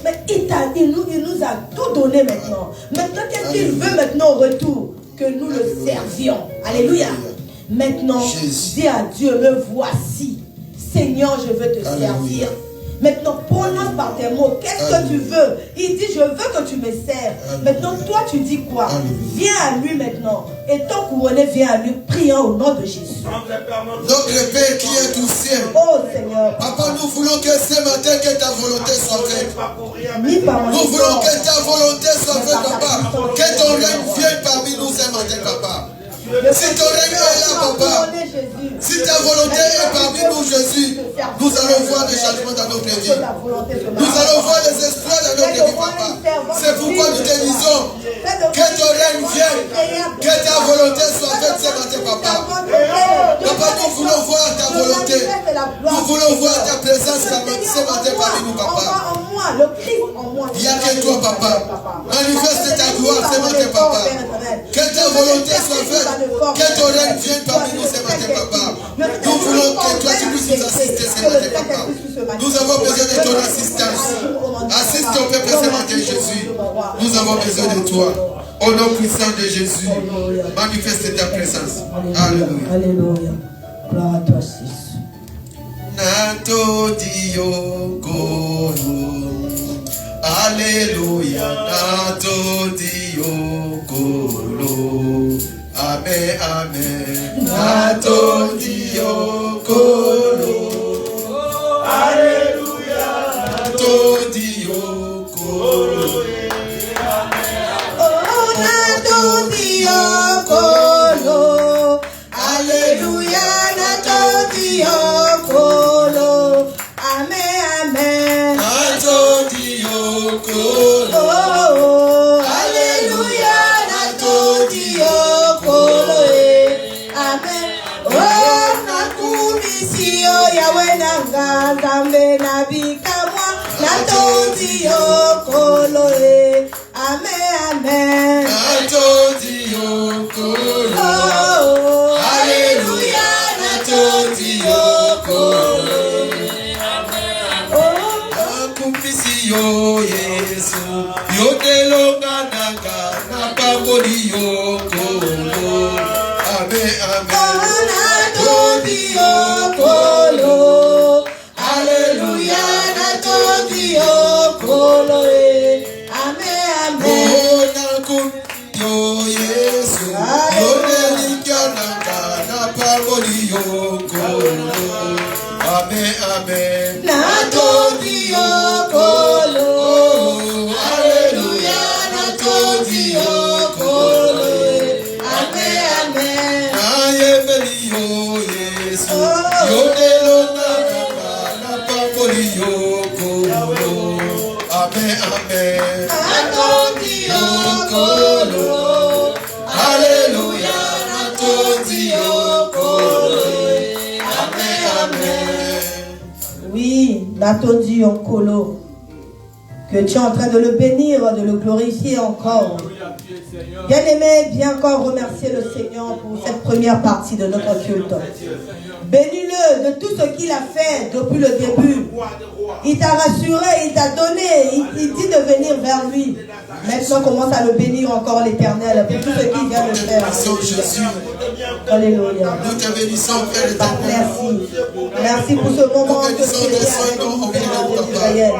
Mais il nous a tout donné maintenant. Maintenant, qu'est-ce qu'il veut maintenant au retour? Que nous le servions. Alléluia. Maintenant, dis à Dieu, me voici. Seigneur, je veux te servir. Maintenant, prononce par tes mots. Qu'est-ce que tu veux? Il dit, je veux que tu me sers. Maintenant, toi, tu dis quoi? Viens à lui maintenant. Et ton couronné, viens à lui, priant au nom de Jésus. Notre Père qui est au ciel. Oh Seigneur. Papa, nous voulons que ce matin, que ta volonté soit faite. Nous voulons que ta volonté soit faite, papa. Que ton règne vienne parmi nous ce matin, papa. Si ton règne est là, papa, si ta volonté est parmi nous, Jésus, nous allons voir des changements dans notre vie. Nous allons voir des espoirs dans notre vie, papa. C'est pourquoi nous te disons que ton règne vienne, que ta volonté soit faite ce matin, papa. Papa, nous voulons voir ta volonté. Nous voulons voir ta présence ce matin parmi nous, papa. Il n'y a que toi, papa. Manifeste ta gloire ce matin, papa. Que ta volonté soit faite. Que ton règne vienne parmi nous ce matin, papa. Nous voulons que toi tu puisses nous assister ce matin, papa. Nous avons besoin de ton assistance. Assiste ton peuple ce matin, Jésus. Nous avons besoin de toi. Au nom puissant de Jésus, manifeste ta présence. Alléluia. Alléluia. Gloire à toi, Jésus. Nato Diogoro. Alléluia. Nato Diogoro. Amen, amen. Nato Diogoro. Alléluia. Nato Diogoro. Oh, Nato Diogoro. Alléluia. Nato Diogoro. Amen, amen. Nato Diogoro. Oh, Alléluia. Nato Diogoro. Amen. Oh, nakumisio Yahweh nanga zambe nabikamwa Nato Diogoro. Amen, amen. Nato Diogoro. Oh, Alléluia. Nato Diogoro. Nakumisio Yesu. Yodelonga nanga napamboli Diogoro. Amen, amen. Nato Diogoro. Alléluia. Nato Diogoro. Amen, amen. Oh, nakumisio Yesu. Yodelonga nanga napamboli Diogoro. Amen, amen. Nato Diogoro. Alléluia. Nato Diogoro. Amen, amen. Ayebelio Yesu. Yodelonga nanga napamboli Diogoro. Amen, amen. Nato Diogoro. Alléluia. Nato Diogoro. Amen, amen. Oui, Oui, Natondi Onkolo. Que tu es en train de le bénir, de le glorifier encore. Bien-aimé, viens encore remercier le Seigneur pour cette première partie de notre culte. Bénis-le de tout ce qu'il a fait depuis le début. Il t'a rassuré, il t'a donné, il dit de venir vers lui. Maintenant, commence à le bénir encore l'Éternel pour tout ce qu'il vient de faire. Alléluia. Nous te bénissons, Père éternel. Merci. Merci pour ce moment que tu es avec nous, Père d'Israël.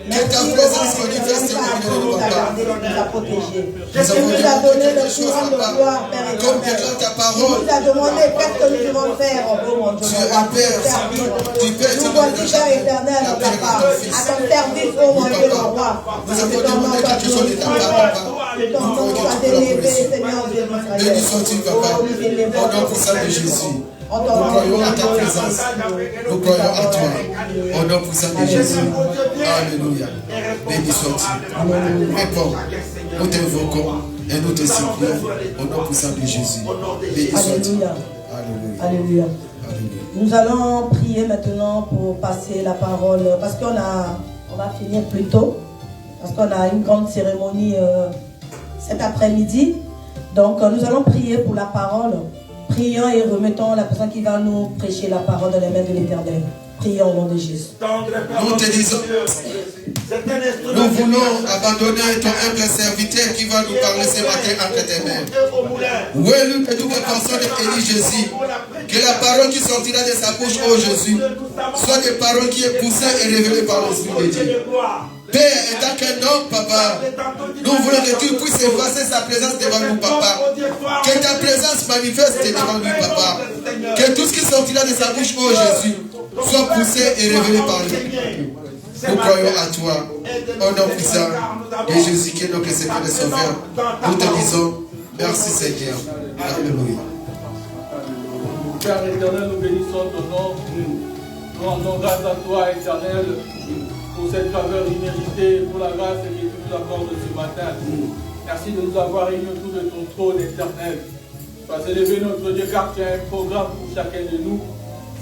Merci ta présence manifeste au milieu de papa. nous a protégés. Tu nous as donné le courant de gloire, Père éternel. Tu nous as demandé, qu'est-ce que nous devons faire, oh mon Dieu, nous voici, Père éternel, papa, à ton service, oh mon Dieu, mon roi. Nous avons demandé quelque chose de ta part, papa. Ton nom soit élevé, Seigneur Dieu d'Israël. Béni sois-tu, papa. Au nom puissant de Jésus. Nous croyons à ta présence. Nous croyons à toi. Au nom puissant de Jésus. Alléluia. Béni sois-tu. Réponds. Nous t'invoquons et nous te supplions. Au nom puissant de Jésus. Béni sois-tu. Alléluia. Alléluia. Nous allons prier maintenant pour passer la parole. Parce qu'on va finir plus tôt. Parce qu'on a une grande cérémonie cet après-midi. Donc nous allons prier pour la parole. Prions et remettons la personne qui va nous prêcher la parole dans les mains de l'Éternel. Prions au nom de Jésus. Nous te disons, nous voulons abandonner ton humble serviteur qui va nous parler ce matin entre tes mains. Oui, nous te pensons de Jésus. Que la parole qui sortira de sa bouche, ô Jésus, soit des paroles qui est poussée et révélée par l'Esprit de Dieu. Père, étant qu'un homme, papa, nous voulons que tu puisses effacer sa présence devant nous, papa. Que ta présence manifeste devant nous, papa. Que tout ce qui sortira de sa bouche, ô Jésus, soit poussé et révélé par nous. Nous croyons à toi, au nom puissant de Jésus, qui est notre Seigneur et Sauveur. Nous te disons, merci Seigneur. Alléluia. Père éternel, nous bénissons ton nom. Nous rendons grâce à toi, éternel, pour cette faveur imméritée, pour la grâce que tu nous accordes ce matin. Merci de nous avoir réunis autour de ton trône éternel. Sois élevé notre Dieu, car tu as un programme pour chacun de nous.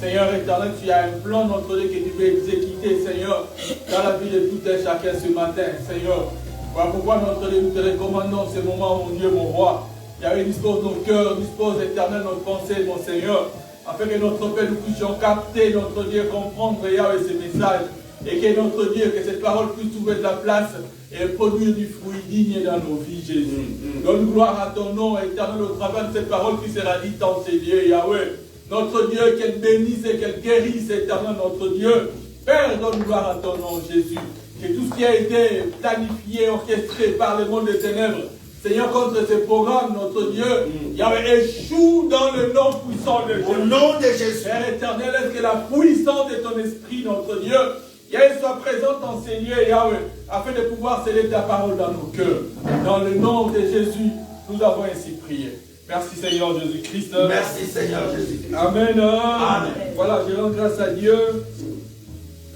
Seigneur éternel, tu as un plan, notre Dieu, que tu veux exécuter, Seigneur, dans la vie de tout un chacun ce matin, Seigneur. Voilà pourquoi notre Dieu, nous te recommandons ce moment, mon Dieu, mon roi. Yahweh, dispose nos cœurs, dispose éternel notre pensée, mon Seigneur, afin que notre Père, nous puissions capter, notre Dieu, comprendre, Yahweh, ces messages. Et que notre Dieu, que cette parole puisse trouver de la place et produire du fruit digne dans nos vies, Jésus. Donne gloire à ton nom, éternel, au travers de cette parole qui sera dite en ces lieux, Yahweh. Notre Dieu, qu'elle bénisse et qu'elle guérisse, éternel, notre Dieu. Père, donne gloire à ton nom, Jésus. Que tout ce qui a été planifié, orchestré par le monde des ténèbres, Seigneur, contre ces programmes, notre Dieu, Yahweh, échoue dans le nom puissant de Jésus. Au nom de Jésus. Père éternel, est-ce que la puissance de ton esprit, notre Dieu, Yahweh, soit présente en ces lieux, Yahweh, afin de pouvoir sceller ta parole dans nos cœurs. Dans le nom de Jésus, nous avons ainsi prié. Merci Seigneur Jésus-Christ. Merci Seigneur Jésus-Christ. Amen. Amen. Voilà, je rends grâce à Dieu,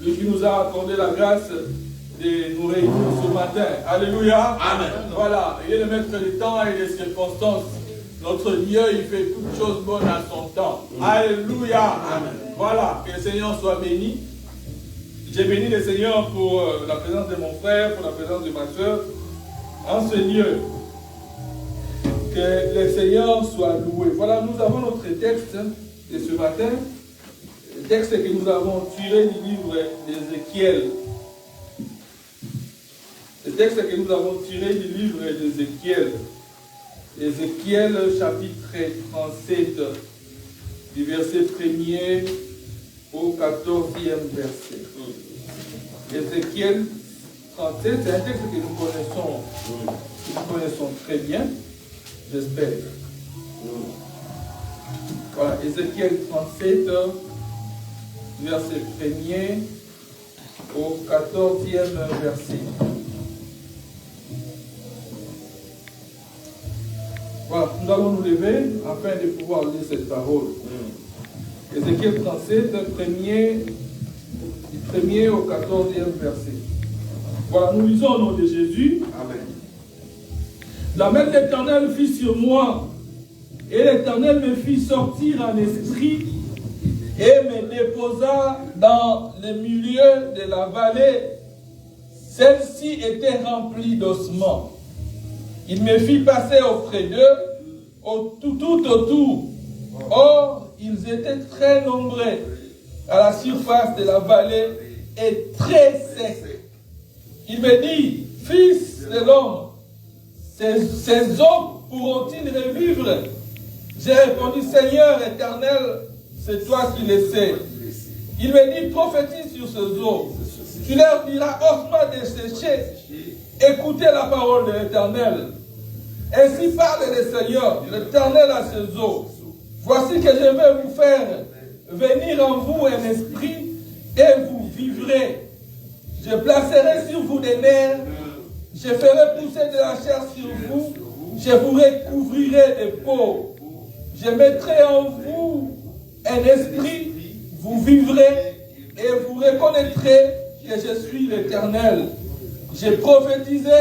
lui qui nous a accordé la grâce de nous réunir ce matin. Alléluia. Amen. Voilà, il est le maître des temps et des circonstances. Notre Dieu, il fait toutes choses bonnes à son temps. Alléluia. Amen. Voilà, que le Seigneur soit béni. J'ai béni le Seigneur pour la présence de mon frère, pour la présence de ma soeur, en ce lieu. Que le Seigneur soit loué. Voilà, nous avons notre texte de ce matin, le texte que nous avons tiré du livre d'Ézéchiel. Le texte que nous avons tiré du livre d'Ézéchiel. Ézéchiel chapitre 37, du verset 1er au 14e verset. Ézéchiel 37, c'est un texte que nous connaissons très bien, j'espère. Voilà, Ézéchiel 37, verset 1er au 14e verset. Voilà, nous allons nous lever afin de pouvoir lire cette parole. Ézéchiel 37, du 1er au 14e verset. Voilà, nous lisons au nom de Jésus. Amen. La main de l'Éternel fut sur moi, et l'Éternel me fit sortir en esprit et me déposa dans le milieu de la vallée. Celle-ci était remplie d'ossements. Il me fit passer auprès d'eux, tout autour. Or, ils étaient très nombreux à la surface de la vallée et très secs. Il me dit, fils de l'homme, ces eaux pourront-ils revivre? J'ai répondu, Seigneur éternel, c'est toi qui le sais. Il me dit, prophétise sur ces eaux. Tu leur diras, ossements desséchés, écoutez la parole de l'Éternel. Ainsi parle le Seigneur, l'Éternel à ces eaux. Voici que je vais vous faire venir en vous un esprit et vous vivrez. Je placerai sur vous des nerfs, je ferai pousser de la chair sur vous, je vous recouvrirai de peau. Je mettrai en vous un esprit, vous vivrez et vous reconnaîtrez que je suis l'Éternel. J'ai prophétisé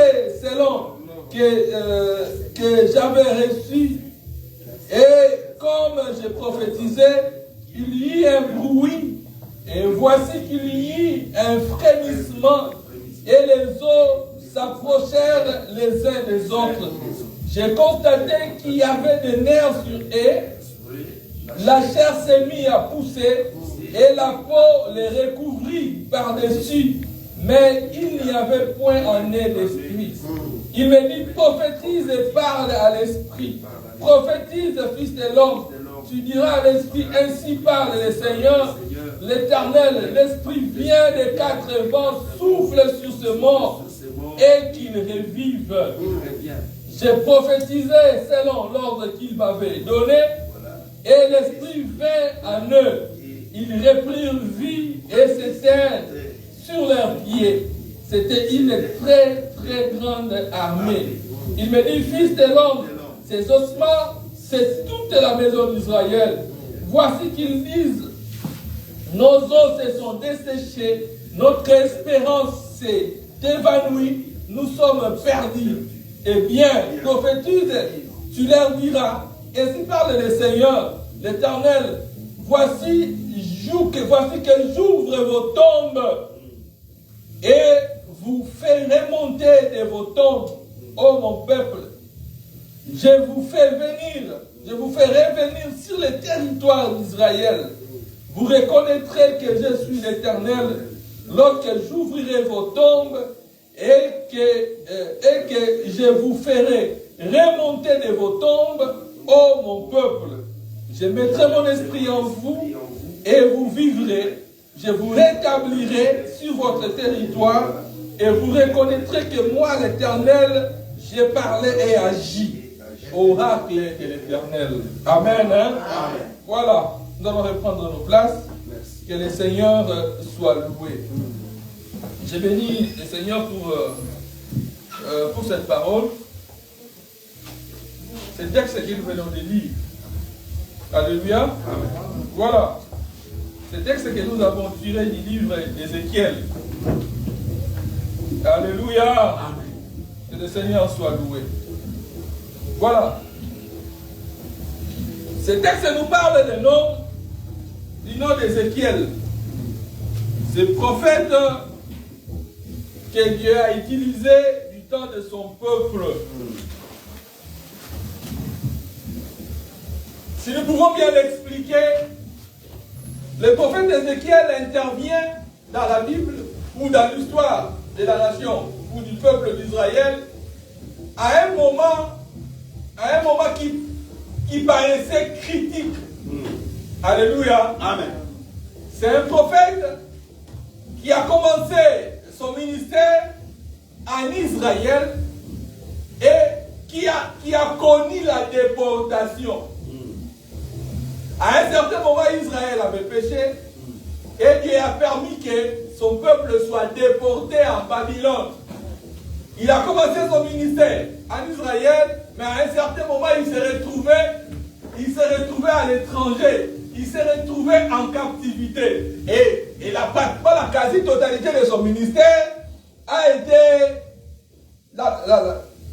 selon que j'avais reçu. Et comme j'ai prophétisé, il y eut un bruit. Et voici qu'il y eut un frémissement. Et les eaux s'approchèrent les uns des autres. J'ai constaté qu'il y avait des nerfs sur eux. La chair s'est mise à pousser. Et la peau les recouvrit par-dessus. Mais il n'y avait point en eux d'esprit. Il me dit, prophétise et parle à l'esprit. Prophétise, fils de l'homme. Tu diras à l'esprit, ainsi parle le Seigneur, l'Éternel. L'esprit vient des quatre vents, souffle sur ce mort et qu'il revive. J'ai prophétisé selon l'ordre qu'il m'avait donné et l'esprit vint en eux. Ils reprirent vie et s'éteignent sur leurs pieds. C'était une très très grande armée. Il me dit, fils de l'homme, ces ossements, c'est toute la maison d'Israël. Voici qu'ils disent, nos os se sont desséchés, notre espérance s'est évanouie, nous sommes perdus. Eh bien, prophétise, tu leur diras, ainsi parle le Seigneur, l'Éternel, voici que j'ouvre vos tombes et vous fais remonter de vos tombes, ô mon peuple. Je vous fais revenir sur le territoire d'Israël. Vous reconnaîtrez que je suis l'Éternel lorsque j'ouvrirai vos tombes et que je vous ferai remonter de vos tombes, ô mon peuple. Je mettrai mon esprit en vous et vous vivrez. Je vous rétablirai sur votre territoire et vous reconnaîtrez que moi, l'Éternel, j'ai parlé et agi. Oracle de l'Éternel. Amen. Hein? Amen. Voilà, nous allons reprendre nos places. Merci. Que le Seigneur soit loué. J'ai béni le Seigneur pour cette parole. C'est le texte que nous venons de lire. Alléluia. Amen. Voilà. C'est le texte que nous avons tiré du livre d'Ézéchiel. Alléluia. Amen. Que le Seigneur soit loué. Voilà. Ce texte nous parle du nom d'Ézéchiel. Ce prophète que Dieu a utilisé du temps de son peuple. Si nous pouvons bien l'expliquer, le prophète Ézéchiel intervient dans la Bible ou dans l'histoire de la nation ou du peuple d'Israël à un moment qui paraissait critique. Alléluia. Amen. C'est un prophète qui a commencé son ministère en Israël et qui a connu la déportation. À un certain moment, Israël avait péché et Dieu a permis que son peuple soit déporté en Babylone. Il a commencé son ministère en Israël, mais à un certain moment, il s'est retrouvé à l'étranger. Il s'est retrouvé en captivité. Et pratiquement la quasi-totalité de son ministère a été...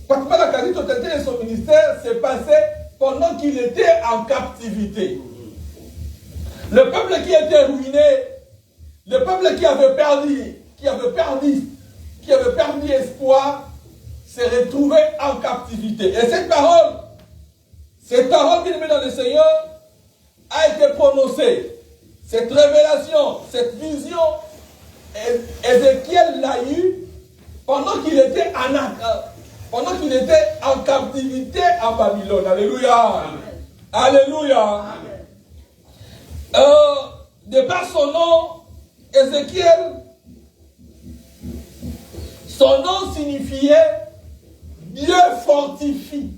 Pratiquement la quasi-totalité de son ministère s'est passée pendant qu'il était en captivité. Le peuple qui était ruiné, le peuple qui avait perdu espoir, s'est retrouvé en captivité. Et cette parole, bien aimée dans le Seigneur, a été prononcée. Cette révélation, cette vision, Ézéchiel l'a eue pendant qu'il était en captivité en Babylone. Alléluia. Amen. Alléluia. Amen. De par son nom, Ézéchiel, son nom signifiait Dieu fortifie.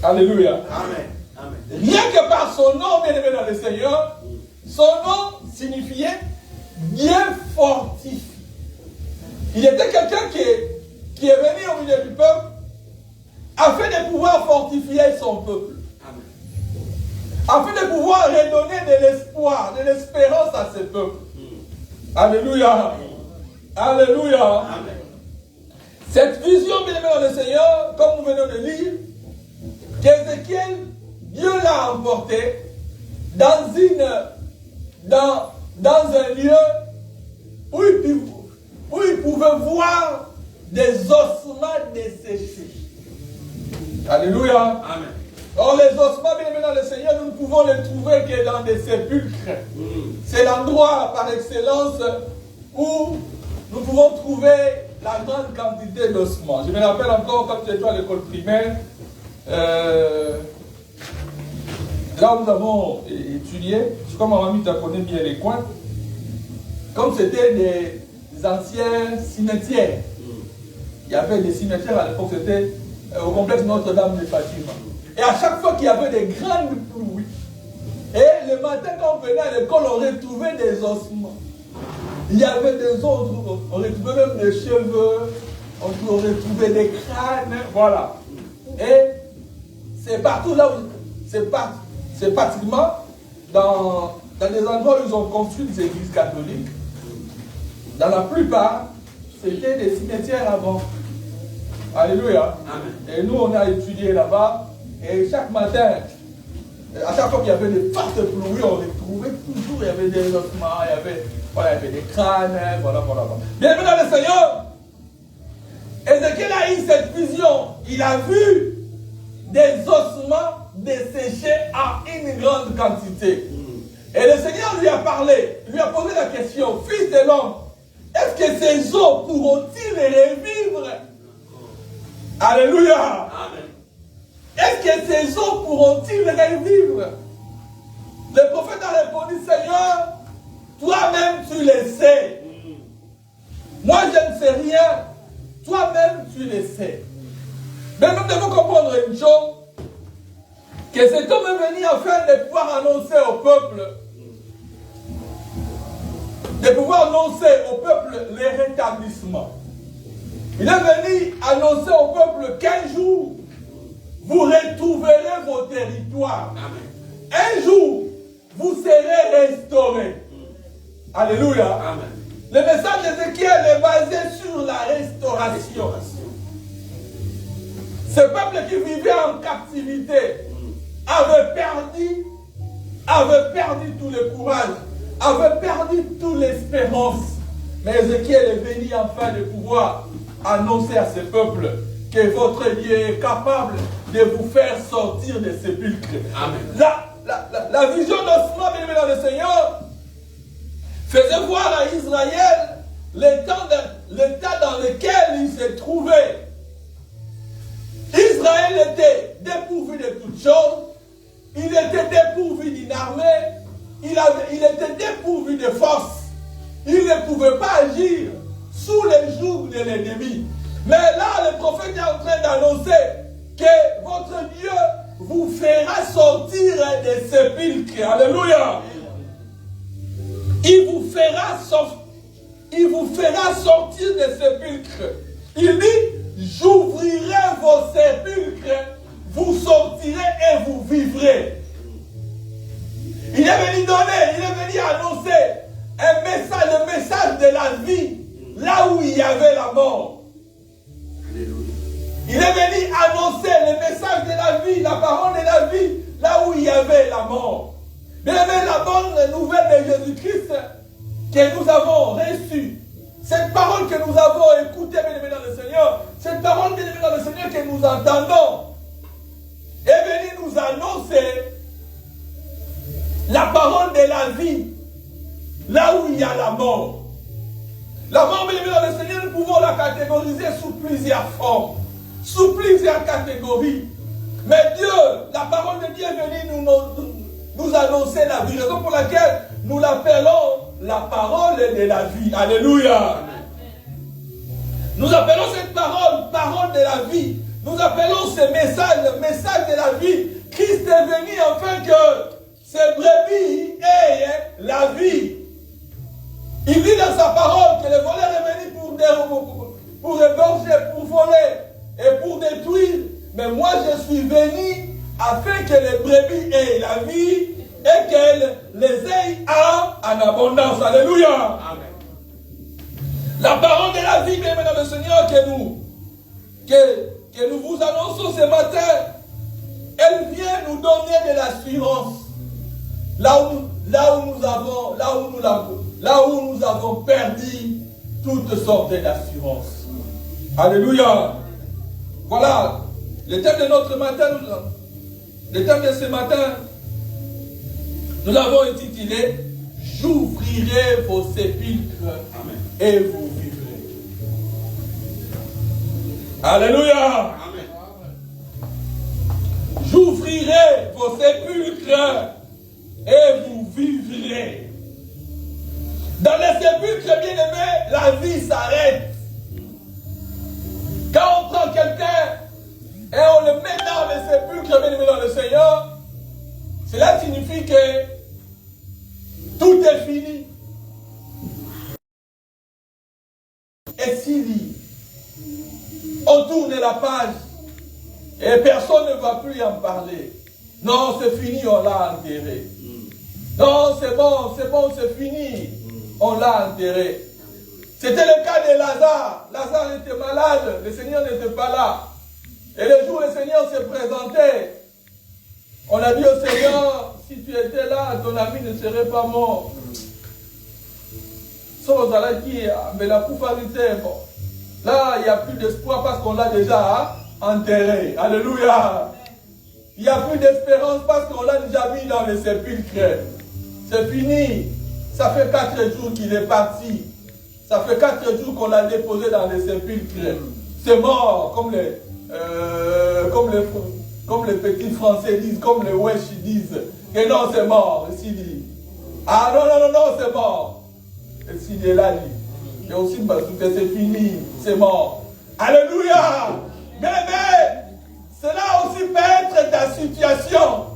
Alléluia. Amen. Amen. Rien que par son nom, bien aimé dans le Seigneur, son nom signifiait Dieu fortifie. Il était quelqu'un qui est venu au milieu du peuple afin de pouvoir fortifier son peuple. Amen. Afin de pouvoir redonner de l'espoir, de l'espérance à ce peuple. Alléluia. Alléluia. Amen. Cette vision, bien aimé dans le Seigneur, comme nous venons de lire, qu'Ézéchiel, Dieu l'a emporté dans un lieu où il pouvait voir des ossements desséchés. Alléluia. Amen. Or, les ossements, bien aimés dans le Seigneur, nous ne pouvons les trouver que dans des sépulcres. C'est l'endroit par excellence où nous pouvons trouver la grande quantité d'ossements. Je me rappelle encore quand j'étais à l'école primaire, là où nous avons étudié, comme ma mamie connaît bien les coins, comme c'était des anciens cimetières. Il y avait des cimetières à l'époque, c'était au complexe Notre-Dame de Fatima. Et à chaque fois qu'il y avait des grandes pluies, et le matin quand on venait à l'école, on retrouvait des ossements. Il y avait des autres, on retrouvait même des cheveux, on retrouvait des crânes, voilà. Et c'est partout là où, c'est pratiquement dans les endroits où ils ont construit des églises catholiques. Dans la plupart, c'était des cimetières avant. Alléluia. Amen. Et nous, on a étudié là-bas, et chaque matin, à chaque fois qu'il y avait des fortes pluies, on retrouvait toujours, il y avait des ossements, il y avait des crânes, voilà. Bienvenue dans le Seigneur. Ézéchiel a eu cette vision. Il a vu des ossements desséchés en une grande quantité. Et le Seigneur lui a parlé, lui a posé la question, fils de l'homme, est-ce que ces os pourront-ils revivre? Alléluia. Amen. Est-ce que ces os pourront-ils revivre? Le prophète a répondu, Seigneur, toi-même tu le sais. Moi je ne sais rien. Toi-même tu le sais. Mais nous devons comprendre une chose, que cet homme est venu afin de pouvoir annoncer au peuple, le rétablissement. Il est venu annoncer au peuple qu'un jour, vous retrouverez vos territoires. Amen. Un jour, vous serez restaurés. Alléluia. Amen. Le message d'Ézéchiel est basé sur la restauration. Ce peuple qui vivait en captivité avait perdu tout le courage, avait perdu toute l'espérance. Mais Ézéchiel est venu afin de pouvoir annoncer à ce peuple que votre Dieu est capable de vous faire sortir des sépulcres. Amen. La vision d'ossements, bien aimé dans le Seigneur, faisait voir à Israël l'état dans lequel il se trouvait. Israël était dépourvu de toutes choses, il était dépourvu d'une armée, il était dépourvu de force, il ne pouvait pas agir sous les jours de l'ennemi. Mais là, le prophète est en train d'annoncer que votre Dieu vous fera sortir des sépulcres. Alléluia. Il vous fera sortir des sépulcres. Il dit, j'ouvrirai vos sépulcres, vous sortirez et vous vivrez. Il est venu annoncer le message de la vie, là où il y avait la mort. Il est venu annoncer le message de la vie, la parole de la vie, là où il y avait la mort. Bien aimé, la bonne nouvelle de Jésus-Christ que nous avons reçue, cette parole que nous avons écoutée, bien aimé dans le Seigneur, cette parole, bien aimé dans le Seigneur, que nous entendons, est venue nous annoncer la parole de la vie, là où il y a la mort. La mort, bien aimé dans le Seigneur, nous pouvons la catégoriser sous plusieurs formes, sous plusieurs catégories. Mais Dieu, la parole de Dieu est venue nous annoncer la vie, raison pour laquelle nous l'appelons la parole de la vie. Alléluia. Nous appelons cette parole, parole de la vie. Nous appelons ce message, le message de la vie. Christ est venu afin que ces brebis aient la vie. Il dit dans sa parole que le voleur est venu pour égorger, pour voler et pour détruire. Mais moi je suis venu afin que les brebis aient la vie et qu'elles les aient en abondance. Alléluia. Amen. La parole de la vie, bien dans le Seigneur, que nous vous annonçons ce matin, elle vient nous donner de l'assurance. Là où nous avons perdu toutes sortes d'assurances. Alléluia. Voilà. Le thème de notre matin, le thème de ce matin, nous l'avons intitulé « J'ouvrirai vos sépulcres et vous vivrez ». Alléluia. Amen. J'ouvrirai vos sépulcres et vous vivrez. Dans les sépulcres, bien aimés, la vie s'arrête. Quand on prend quelqu'un et on le met dans le sépulcre, bien aimé dans le Seigneur, cela signifie que tout est fini. Et si on tourne la page et personne ne va plus en parler, non, c'est fini, on l'a enterré. Non, c'est bon, c'est fini, on l'a enterré. C'était le cas de Lazare. Lazare était malade, le Seigneur n'était pas là. Et le jour où le Seigneur s'est présenté, on a dit au Seigneur, si tu étais là, ton ami ne serait pas mort. Mais la couparité, bon. Là, il n'y a plus d'espoir parce qu'on l'a déjà enterré. Alléluia. Il n'y a plus d'espérance parce qu'on l'a déjà mis dans le sépulcre. C'est fini. Ça fait 4 jours qu'il est parti. Ça fait 4 jours qu'on l'a déposé dans le sépulcre. C'est mort, comme les petits Français disent, comme les Wesh disent. Et non, c'est mort. Et s'il dit, ah non, c'est mort. Et s'il est là, il dit, et aussi, c'est fini, c'est mort. Alléluia. Mais, cela aussi peut être ta situation.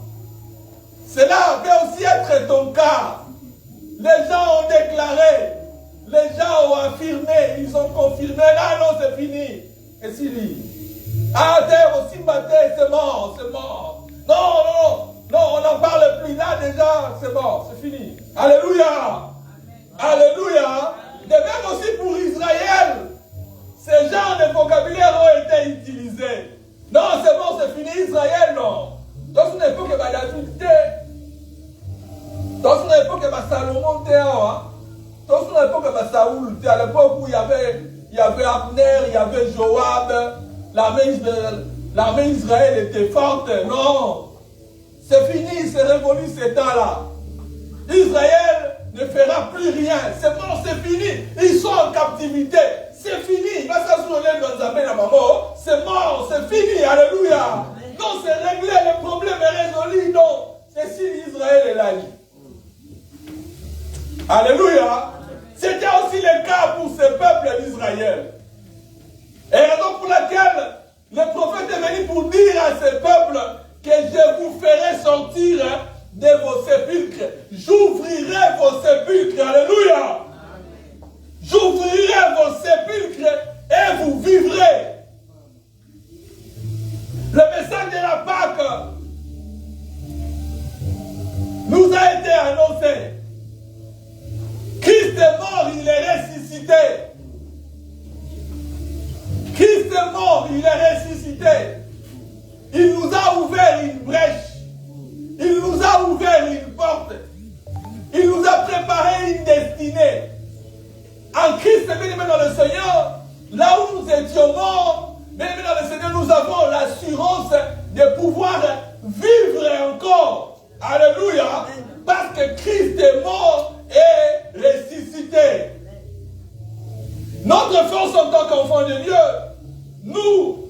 Cela peut aussi être ton cas. Les gens ont déclaré, les gens ont affirmé, ils ont confirmé, là non, c'est fini. Et s'il dit, ah, terre aussi batté, c'est mort. Non, on n'en parle plus. Là déjà, c'est mort, c'est fini. Alléluia. Alléluia. De même aussi pour Israël, ces genres de vocabulaire ont été utilisés. Non, c'est bon, c'est fini, Israël, non. Dans une époque, il y a dans une époque, il y a Salomon, dans une époque, il y a Saoul, à l'époque où il y avait Abner, il y avait Joab, l'armée d'Israël était forte. Non, c'est fini, c'est révolu ce temps-là. Israël ne fera plus rien. C'est bon, c'est fini. Ils sont en captivité. C'est fini. C'est mort, c'est fini. Alléluia. Non, c'est réglé, le problème est résolu. Non, c'est si Israël est là. Alléluia. C'était aussi le cas pour ce peuple d'Israël. Et raison pour laquelle le prophète est venu pour dire à ce peuple que je vous ferai sortir de vos sépulcres. J'ouvrirai vos sépulcres. Alléluia. J'ouvrirai vos sépulcres et vous vivrez. Le message de la Pâque nous a été annoncé. Christ est mort, il est ressuscité. Christ est mort, il est ressuscité. Il nous a ouvert une brèche. Il nous a ouvert une porte. En Christ, bien-aimé dans le Seigneur, là où nous étions morts, bien-aimé dans le Seigneur, nous avons l'assurance de pouvoir vivre encore. Alléluia. Parce que Christ est mort et ressuscité. Notre force en tant qu'enfant de Dieu, nous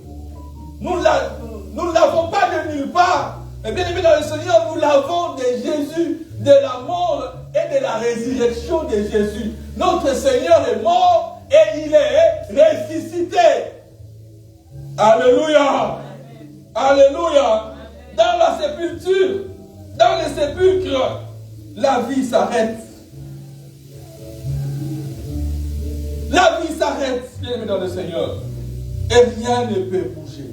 ne l'avons pas de nulle part. Mais bien aimé dans le Seigneur, nous l'avons de Jésus, de la mort et de la résurrection de Jésus. Notre Seigneur est mort et il est ressuscité. Alléluia. Alléluia. Dans la sépulture, dans les sépulcres, la vie s'arrête. La vie s'arrête, bien aimé dans le Seigneur. Et rien ne peut bouger.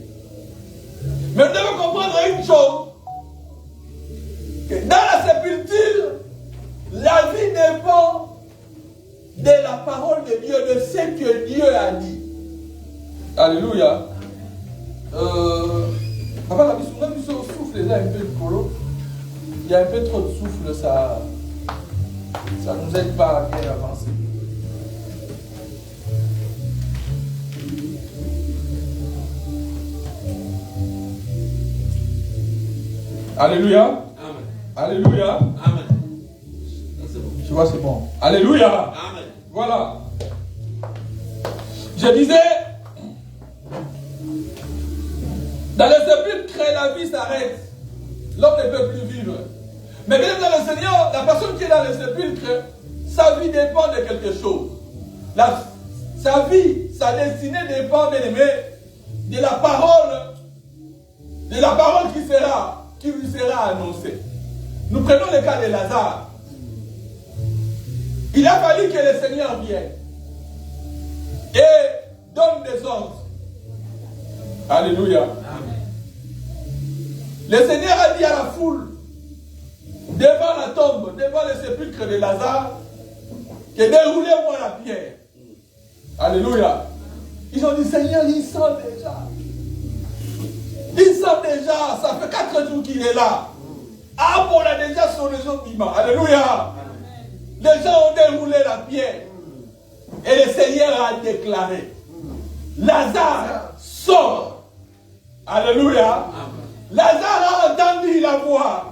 Mais nous devons comprendre une chose. Que dans la sépulture, la vie dépend de la parole de Dieu, de ce que Dieu a dit. Alléluia. Avant la mission souffle là un peu de colo. Il y a un peu trop de souffle, ça ne nous aide pas à bien avancer. Alléluia. Amen. Alléluia. Amen. C'est bon. Tu vois, c'est bon. Alléluia. Amen. Voilà. Je disais, dans les sépulcres, la vie s'arrête. L'homme ne peut plus vivre. Mais bien dans le Seigneur, la personne qui est dans le sépulcre, sa vie dépend de quelque chose. Sa vie, sa destinée dépend, bien aimé, de la parole qui lui sera annoncée. Nous prenons le cas de Lazare. Il a fallu que le Seigneur vienne et donne des ordres. Alléluia. Amen. Le Seigneur a dit à la foule, devant la tombe, devant le sépulcre de Lazare, que déroulez-moi la pierre. Alléluia. Ils ont dit, Seigneur, il sent déjà. Il sent déjà, ça fait 4 jours qu'il est là. Ah, on a déjà son réseau vivant. Alléluia. Les gens ont déroulé la pierre. Et le Seigneur a déclaré, Lazare sort. Alléluia. Lazare a entendu la voix.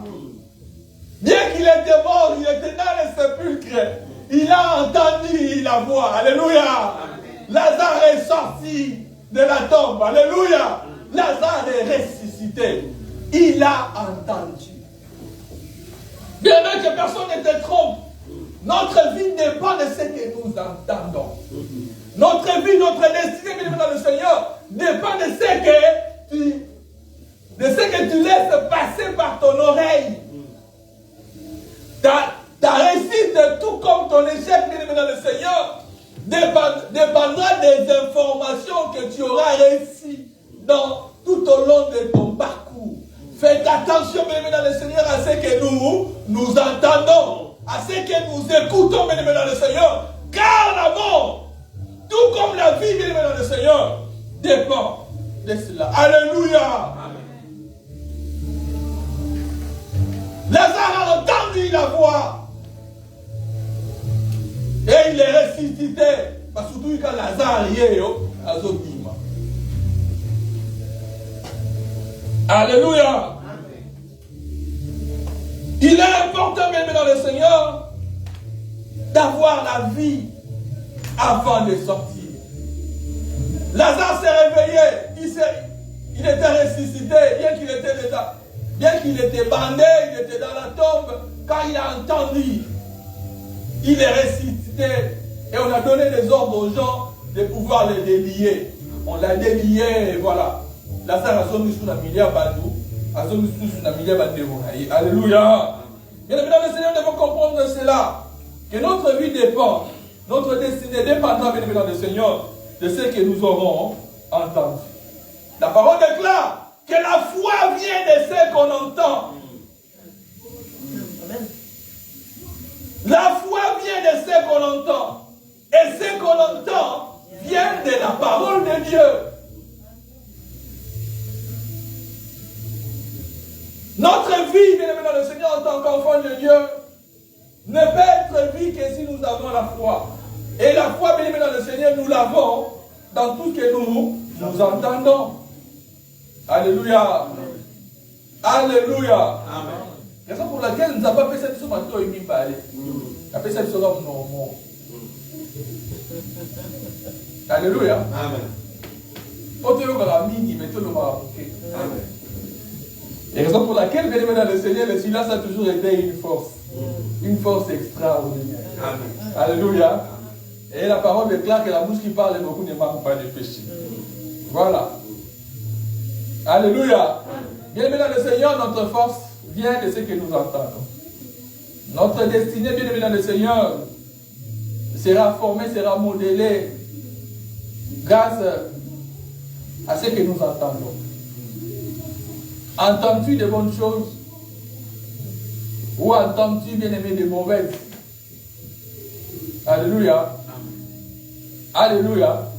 Bien qu'il était mort, il était dans le sépulcre. Il a entendu la voix. Alléluia. Lazare est sorti de la tombe. Alléluia. Lazare est ressuscité. Il a entendu. Bien que personne ne te trompe. Notre vie dépend de ce que nous entendons. Notre vie, notre destinée, bien dans le Seigneur, dépend de ce que tu laisses passer par ton oreille. Ta réussite, tout comme ton échec, bien dans le Seigneur, dépendra des informations que tu auras réussi tout au long de ton parcours. Faites attention, bien dans le Seigneur, à ce que nous entendons, à ce que nous écoutons, bien dans le Seigneur, car la mort, tout comme la vie, bien dans le Seigneur, dépend de cela. Alléluia. Lazare a entendu la voix et il est ressuscité. Parce que surtout quand Lazare y est, azobima. Alléluia. Il est important, même dans le Seigneur, d'avoir la vie avant de sortir. Lazare s'est réveillé, il était ressuscité, bien qu'il était bandé, il était dans la tombe. Quand il a entendu, il est ressuscité. Et on a donné des ordres aux gens de pouvoir les délier. On l'a délié et voilà. Lazare a sonné sur la milliard bandou. A sonné sur la milliard bandou. Alléluia. Bien évidemment, le Seigneur, nous devons comprendre cela. Que notre vie dépend, notre destinée dépendra, bien évidemment, le Seigneur, de ce que nous aurons entendu. La parole déclare que la foi vient de ce qu'on entend. Amen. La foi vient de ce qu'on entend. Et ce qu'on entend vient de la parole de Dieu. Notre vie, bien aimé dans le Seigneur, en tant qu'enfant de Dieu, ne peut être vie que si nous avons la foi. Et la foi, bien aimé dans le Seigneur, nous l'avons dans tout ce que nous entendons. Alléluia. Alléluia. Amen. Raison pour laquelle nous n'avons pas fait cette chose maintenant, il n'y a pas fait cette chose normale. Alléluia. Amen. Et raison pour laquelle, bien aimé dans le Seigneur, le silence a toujours été une force extraordinaire. Amen. Alléluia. Et la parole déclare que la bouche qui parle beaucoup ne manque pas de péché. Voilà. Alléluia. Bien aimé dans le Seigneur, notre force vient de ce que nous entendons. Notre destinée, bien aimé dans le Seigneur, sera formée, sera modélée grâce à ce que nous entendons. Entends-tu de bonnes choses ou entends-tu, bien aimé, de mauvaises? Alléluia. Alléluia.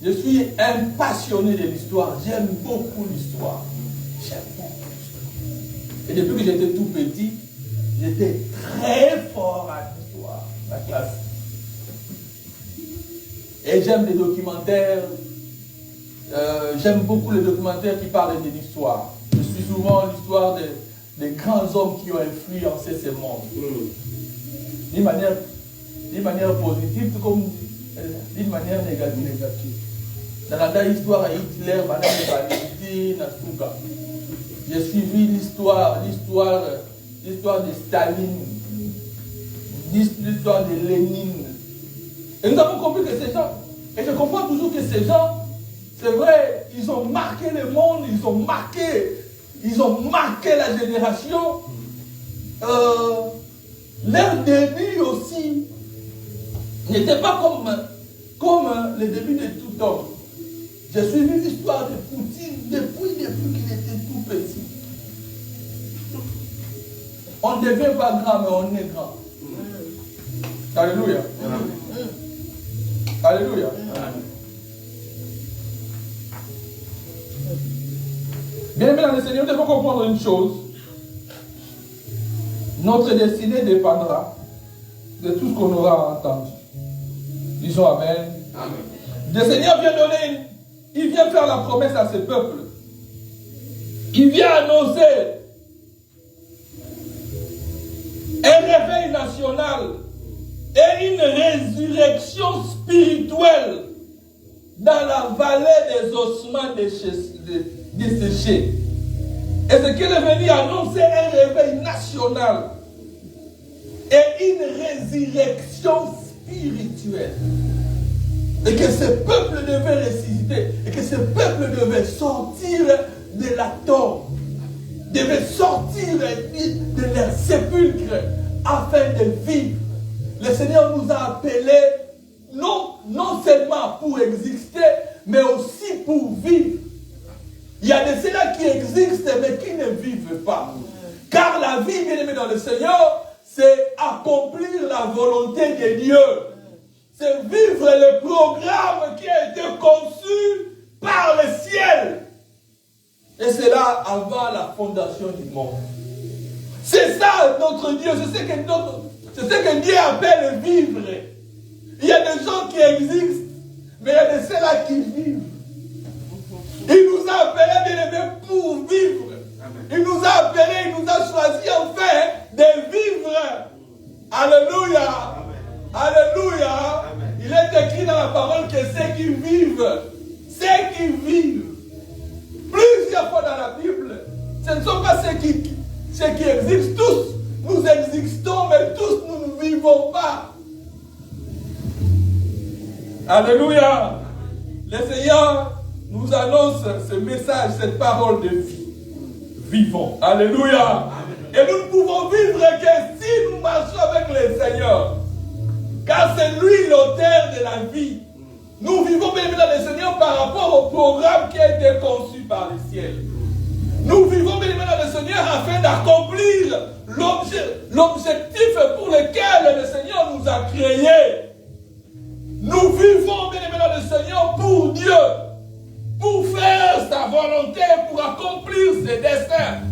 Je suis un passionné de l'histoire. J'aime beaucoup l'histoire. J'aime beaucoup l'histoire. Et depuis que j'étais tout petit, j'étais très fort à l'histoire, la classe. Et j'aime les documentaires. J'aime beaucoup les documentaires qui parlent de l'histoire. Je suis souvent l'histoire des grands hommes qui ont influencé ce monde. D'une manière positive, tout comme d'une manière négative. Dans la histoire à Hitler, Madame Valentin, Nasuka. J'ai suivi l'histoire de Staline, l'histoire de Lénine. Et nous avons compris que ces gens, et je comprends toujours que ces gens, c'est vrai, ils ont marqué le monde, ils ont marqué la génération. Leur début aussi n'était pas comme le début de tout homme. J'ai suivi l'histoire de Poutine depuis qu'il était tout petit. On ne devient pas grand, mais on est grand. Alléluia. Alléluia. Bien aimé dans le Seigneur, nous devons comprendre une chose. Notre destinée dépendra de tout ce qu'on aura entendu. Disons Amen. Amen. Le Seigneur vient donner, il vient faire la promesse à ce peuple. Il vient annoncer un réveil national et une résurrection spirituelle dans la vallée des ossements desséchés. Et ce qu'il est venu annoncer, un réveil national et une résurrection spirituelle. Et que ce peuple devait ressusciter, et que ce peuple devait sortir de la tombe, devait sortir de leur sépulcre afin de vivre. Le Seigneur nous a appelés non seulement pour exister, mais aussi pour vivre. Il y a de ceux-là qui existent, mais qui ne vivent pas. Car la vie, bien aimée dans le Seigneur, c'est accomplir la volonté de Dieu. C'est vivre le programme qui a été conçu par le ciel. Et c'est là avant la fondation du monde. C'est ça notre Dieu, c'est ce que Dieu appelle vivre. Il y a des gens qui existent, mais il y a de ceux-là qui vivent. Il nous a appelés, bien aimés, pour vivre. Il nous a appelés, il nous a choisi enfin de vivre. Alléluia. Alléluia. Il est écrit dans la parole que ceux qui vivent, plusieurs fois dans la Bible, ce ne sont pas ceux qui existent tous. Nous existons, mais tous nous ne vivons pas. Alléluia. Le Seigneur nous annonce ce message, cette parole de vie. Vivons. Alléluia. Et nous ne pouvons vivre que si nous marchons avec le Seigneur. Car c'est lui l'auteur de la vie. Nous vivons bien dans le Seigneur par rapport au programme qui a été conçu par le ciel. Nous vivons bien dans le Seigneur afin d'accomplir l'objectif pour lequel le Seigneur nous a créés. Nous vivons bien dans le Seigneur pour Dieu, pour faire sa volonté, pour accomplir ses desseins.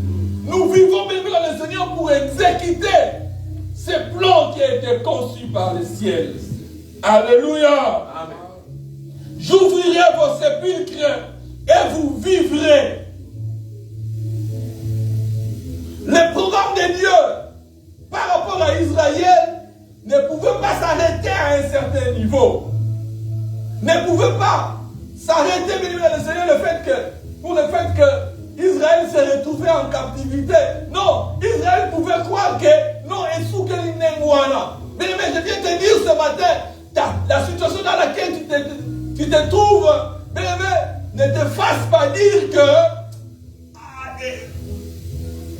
Nous vivons bien dans le Seigneur pour exécuter ce plan qui a été conçu par le ciel. Alléluia. Amen. J'ouvrirai vos sépulcres et vous vivrez. Le programme de Dieu par rapport à Israël ne pouvait pas s'arrêter à un certain niveau. Ne pouvait pas s'arrêter, le Seigneur, pour le fait que Israël s'est retrouvé en captivité. Non, Israël pouvait croire que non, et sous quel mais je viens te dire ce matin, la situation dans laquelle tu te trouves, ne te fasse pas dire que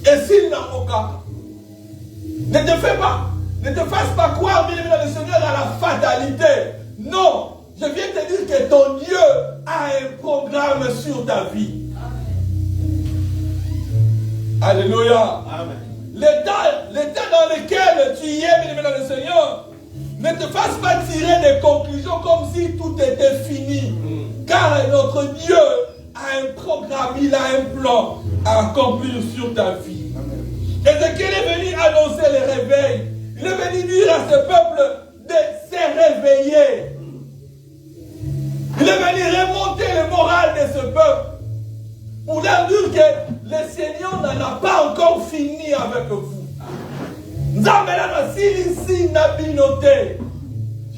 et s'il n'a aucun. Ne te fasse pas croire, bien aimé, le Seigneur, à la fatalité. Non, je viens te dire que ton Dieu a un programme sur ta vie. Alléluia. Amen. L'état dans lequel tu y es, bien aimé, dans le Seigneur, ne te fasse pas tirer des conclusions comme si tout était fini. Car notre Dieu a un programme, il a un plan à accomplir sur ta vie. Ézéchiel est venu annoncer le réveil. Il est venu dire à ce peuple de se réveiller. Il est venu remonter le moral de ce peuple pour leur dire que le Seigneur n'en a pas encore fini avec vous. Je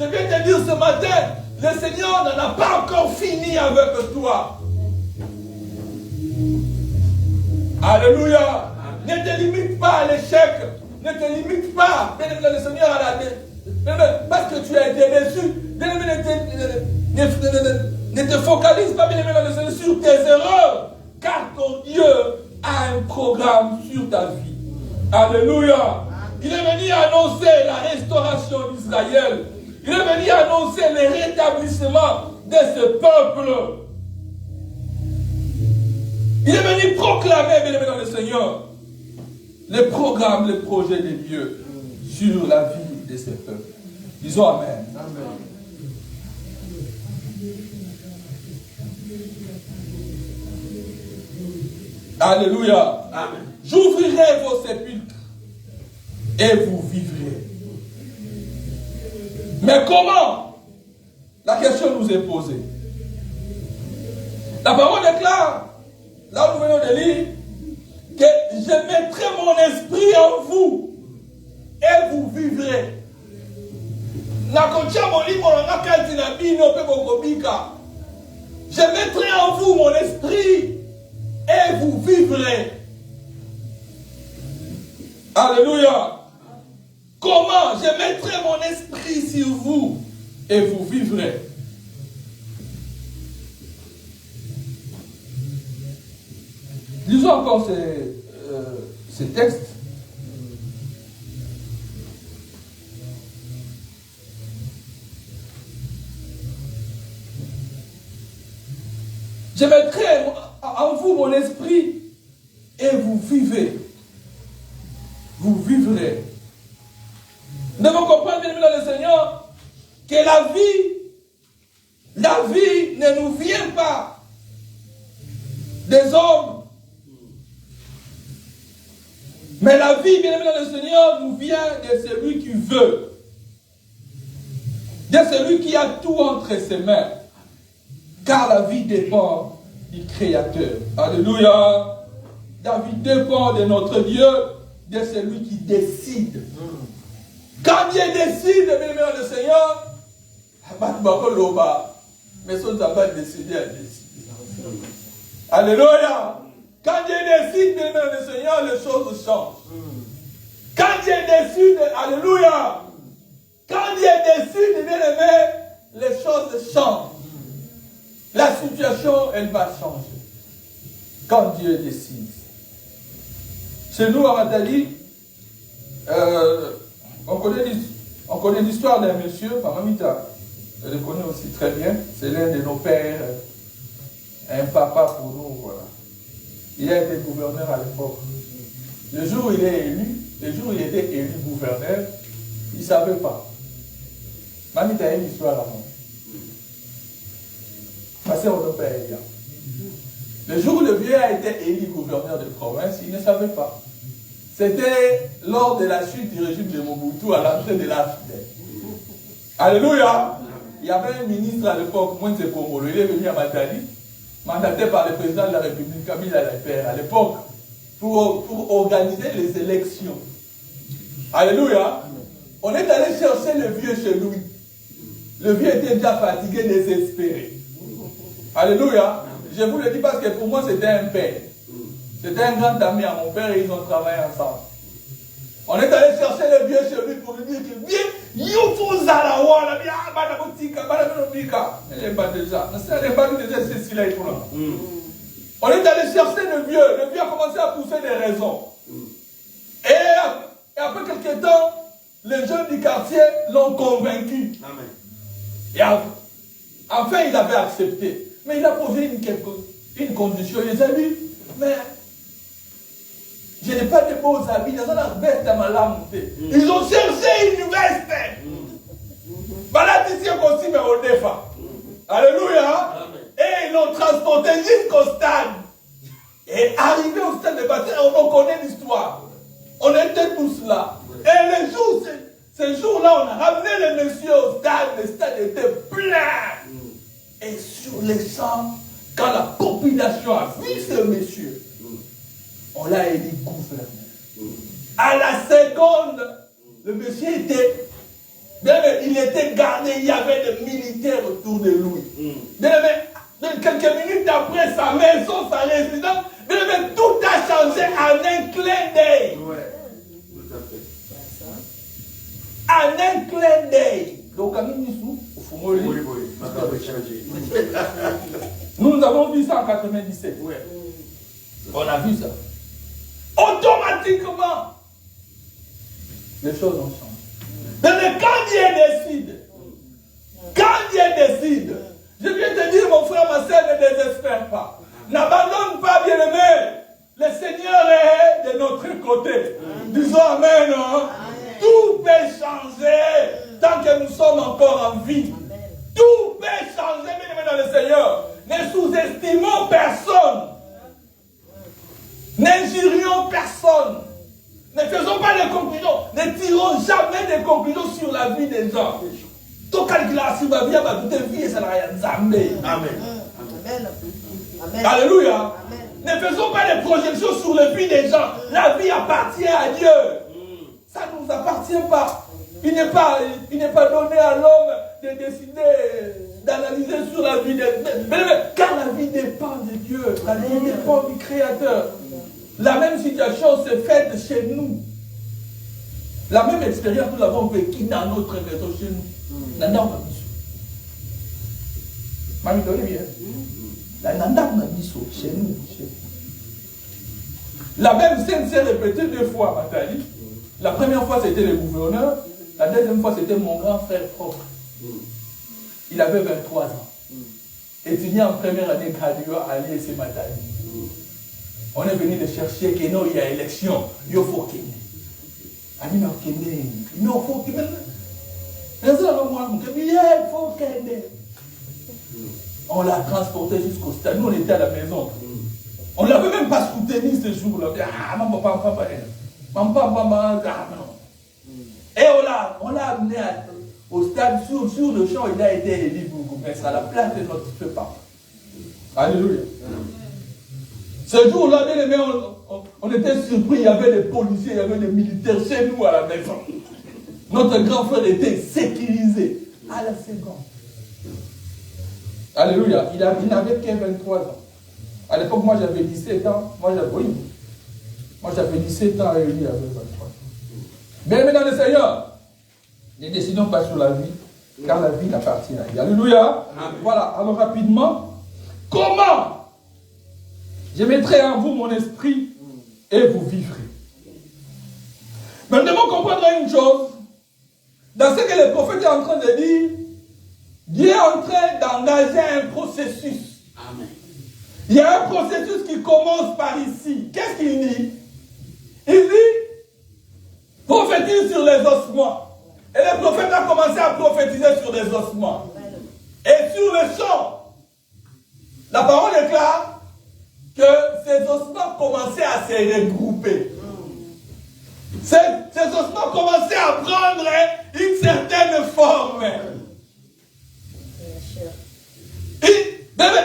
viens te dire ce matin, le Seigneur n'en a pas encore fini avec toi. Alléluia. Ne te limite pas à l'échec. Ne te limite pas, bien aimé le Seigneur, à la parce que tu as été déçu. Bien aimé, ne te focalise pas, bien aimé le Seigneur, sur tes erreurs. Car ton Dieu a un programme sur ta vie. Alléluia. Il est venu annoncer la restauration d'Israël. Il est venu annoncer le rétablissement de ce peuple. Il est venu proclamer, bien aimé dans le Seigneur, les programmes, les projets de Dieu sur la vie de ce peuple. Disons Amen. Amen. Alléluia. Amen. J'ouvrirai vos sépulcres et vous vivrez. Mais comment? La question nous est posée. La parole déclare, là nous venons de lire, que je mettrai mon esprit en vous et vous vivrez. Je mettrai en vous mon esprit et vous vivrez. Alléluia. Comment? Je mettrai mon esprit sur vous et vous vivrez. Lisons encore ces textes. Je mettrai en vous mon esprit et vous vivez. Vous vivrez. Nous devons comprendre, bien aimé dans le Seigneur, que la vie ne nous vient pas des hommes. Mais la vie, bien aimé dans le Seigneur, nous vient de celui qui veut. De celui qui a tout entre ses mains. Car la vie dépend du Créateur. Alléluia. La vie dépend de notre Dieu, de celui qui décide. Quand Dieu décide, bien aimé dans le Seigneur, mais ça n'a pas décidé à décider. Alléluia. Quand Dieu décide, bien aimé dans le Seigneur, les choses changent. Quand Dieu décide, alléluia. Quand Dieu décide, bien aimé, les choses changent. La situation, elle va changer. Quand Dieu décide. Chez nous, à Matali, on connaît l'histoire d'un monsieur, Mamamita. Je le connais aussi très bien. C'est l'un de nos pères, un papa pour nous, voilà. Il a été gouverneur à l'époque. Le jour où il est élu, le jour où il était élu gouverneur, il ne savait pas. Mamita a une histoire à moi. Le jour où le vieux a été élu gouverneur de province, il ne savait pas. C'était lors de la chute du régime de Mobutu à l'entrée de l'AFD. Alléluia. Il y avait un ministre à l'époque, Moïse Kongolo, il est venu à Matadi, mandaté par le président de la République, Kabila Père, à l'époque, pour organiser les élections. Alléluia. On est allé chercher le vieux chez lui. Le vieux était déjà fatigué, désespéré. Alléluia. Je vous le dis parce que pour moi, c'était un père. C'était un grand ami à mon père et ils ont travaillé ensemble. On est allé chercher le vieux chez lui pour lui dire que viens, il n'est pas déjà. On est allé chercher le vieux. Le vieux a commencé à pousser des raisons. Et après quelques temps, les jeunes du quartier l'ont convaincu. Amen. Et enfin, il avait accepté. Mais il a posé une condition. Il a dit, mais je n'ai pas de beaux habits. Dans la veste à ma lame. Ils ont cherché une veste. Aussi, mais au défa. Alléluia. Et ils l'ont transporté jusqu'au stade. Et arrivé au stade de bataille, on connaît l'histoire. On était tous là. Et les jours, ces jours-là, on a ramené les messieurs au stade. Le stade était plein. Et sur les champs, quand la population a vu ce monsieur, on l'a élu gouverneur. À la seconde, le monsieur était, il était gardé, il y avait des militaires autour de lui. Quelques minutes après, sa maison, sa résidence, tout a changé en un clin d'œil. Ouais, tout à fait. En un clin d'œil. Donc, nous avons vu ça en 97. Ouais. On a vu ça. Automatiquement, les choses ont changé. Mais quand Dieu décide, je viens te dire, mon frère, ma soeur, ne désespère pas. N'abandonne pas, bien-aimé. Le Seigneur est de notre côté. Disons Amen. Hein? Amen. Tout peut changer tant que nous sommes encore en vie. Amen. Tout peut changer, bien-aimé, dans le Seigneur. Ne sous-estimons personne. N'injurions personne. Ne faisons pas de conclusions. Ne tirons jamais de conclusions sur la vie des gens. Tout calculation va bien, va tout vie et ça n'a rien de Amen. Amen. Alléluia. Amen. Ne faisons pas de projections sur la vie des gens. La vie appartient à Dieu. Ça ne nous appartient pas. Il n'est pas donné à l'homme de décider, d'analyser sur la vie des gens. Car la vie dépend de Dieu. La vie dépend du Créateur. La même situation s'est faite chez nous. La même expérience, nous l'avons vécue dans notre maison chez nous. Chez nous. La même scène s'est répétée 2 fois à Matali. La première fois, c'était le gouverneur. La deuxième fois, c'était mon grand frère propre. Il avait 23 ans. Étudiant en première année graduée à l'IEC Matali. On est venu le chercher, qu'il y a élection. Il faut qu'il on l'a transporté jusqu'au stade. Nous, on était à la maison. On ne l'avait même pas soutenu ce jour-là. Et on l'a amené au stade. Sur le champ, il a été élu bourgmestre à la place de notre papa. Alléluia. Ce jour-là, bien aimé, on était surpris. Il y avait des policiers, il y avait des militaires chez nous à la maison. Notre grand frère était sécurisé à la seconde. Alléluia. Il n'avait que 23 ans. À l'époque, moi j'avais 17 ans. Moi j'avais 17 ans et lui avait 23 ans. Bien aimé dans le Seigneur, ne décidons pas sur la vie, car la vie appartient à Dieu. Alléluia. Amen. Voilà. Alors rapidement, comment je mettrai en vous mon esprit et vous vivrez. Mais nous devons comprendre une chose. Dans ce que le prophète est en train de dire, Dieu est en train d'engager un processus. Amen. Il y a un processus qui commence par ici. Qu'est-ce qu'il dit? Il dit, prophétise sur les ossements. Et le prophète a commencé à prophétiser sur les ossements. Et sur le champ, la parole déclare que ces ossements commençaient à se regrouper. Ces ossements commençaient à prendre une certaine forme.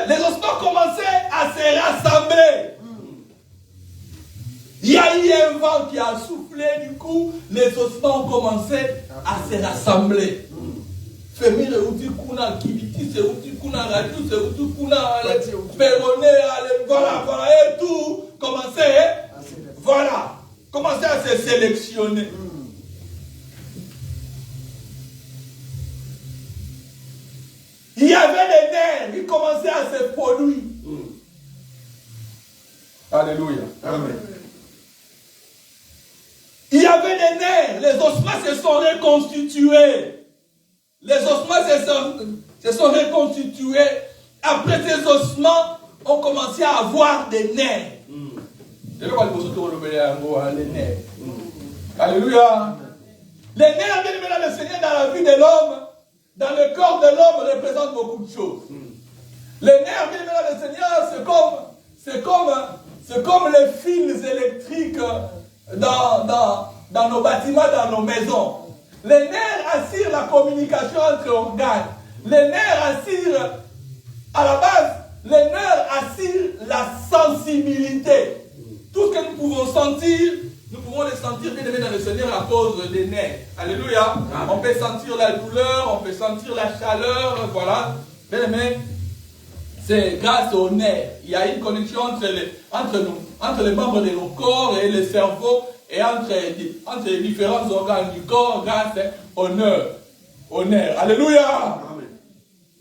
Les ossements commençaient à se rassembler. Il y a eu un vent qui a soufflé, du coup, les ossements ont commencé à se rassembler. Fémir et outil kuna kibiti, c'est outil kuna radio, c'est outil kuna péroné, voilà, et tout commençait, voilà, commençait à se sélectionner. Il y avait des nerfs, ils commençaient à se produire. Alléluia. Amen. Il y avait des nerfs, les ossements se sont reconstitués. Les ossements se sont reconstitués. Après ces ossements, on commençait à avoir des nerfs. Les nerfs. Alléluia. Les nerfs, bien aimés dans le Seigneur, dans la vie de l'homme, dans le corps de l'homme, représentent beaucoup de choses. Les nerfs, bien aimés dans le Seigneur, c'est comme les fils électriques dans nos bâtiments, dans nos maisons. Les nerfs assurent la communication entre organes. Les nerfs assurent, à la base, les nerfs assurent la sensibilité. Tout ce que nous pouvons sentir, nous pouvons les sentir bien aimés dans le Seigneur à cause des nerfs. Alléluia. On peut sentir la douleur, on peut sentir la chaleur, voilà. Bien aimés, c'est grâce aux nerfs. Il y a une connexion entre les membres de nos corps et le cerveau et entre les différents organes du corps grâce aux nerfs. Alléluia. Amen.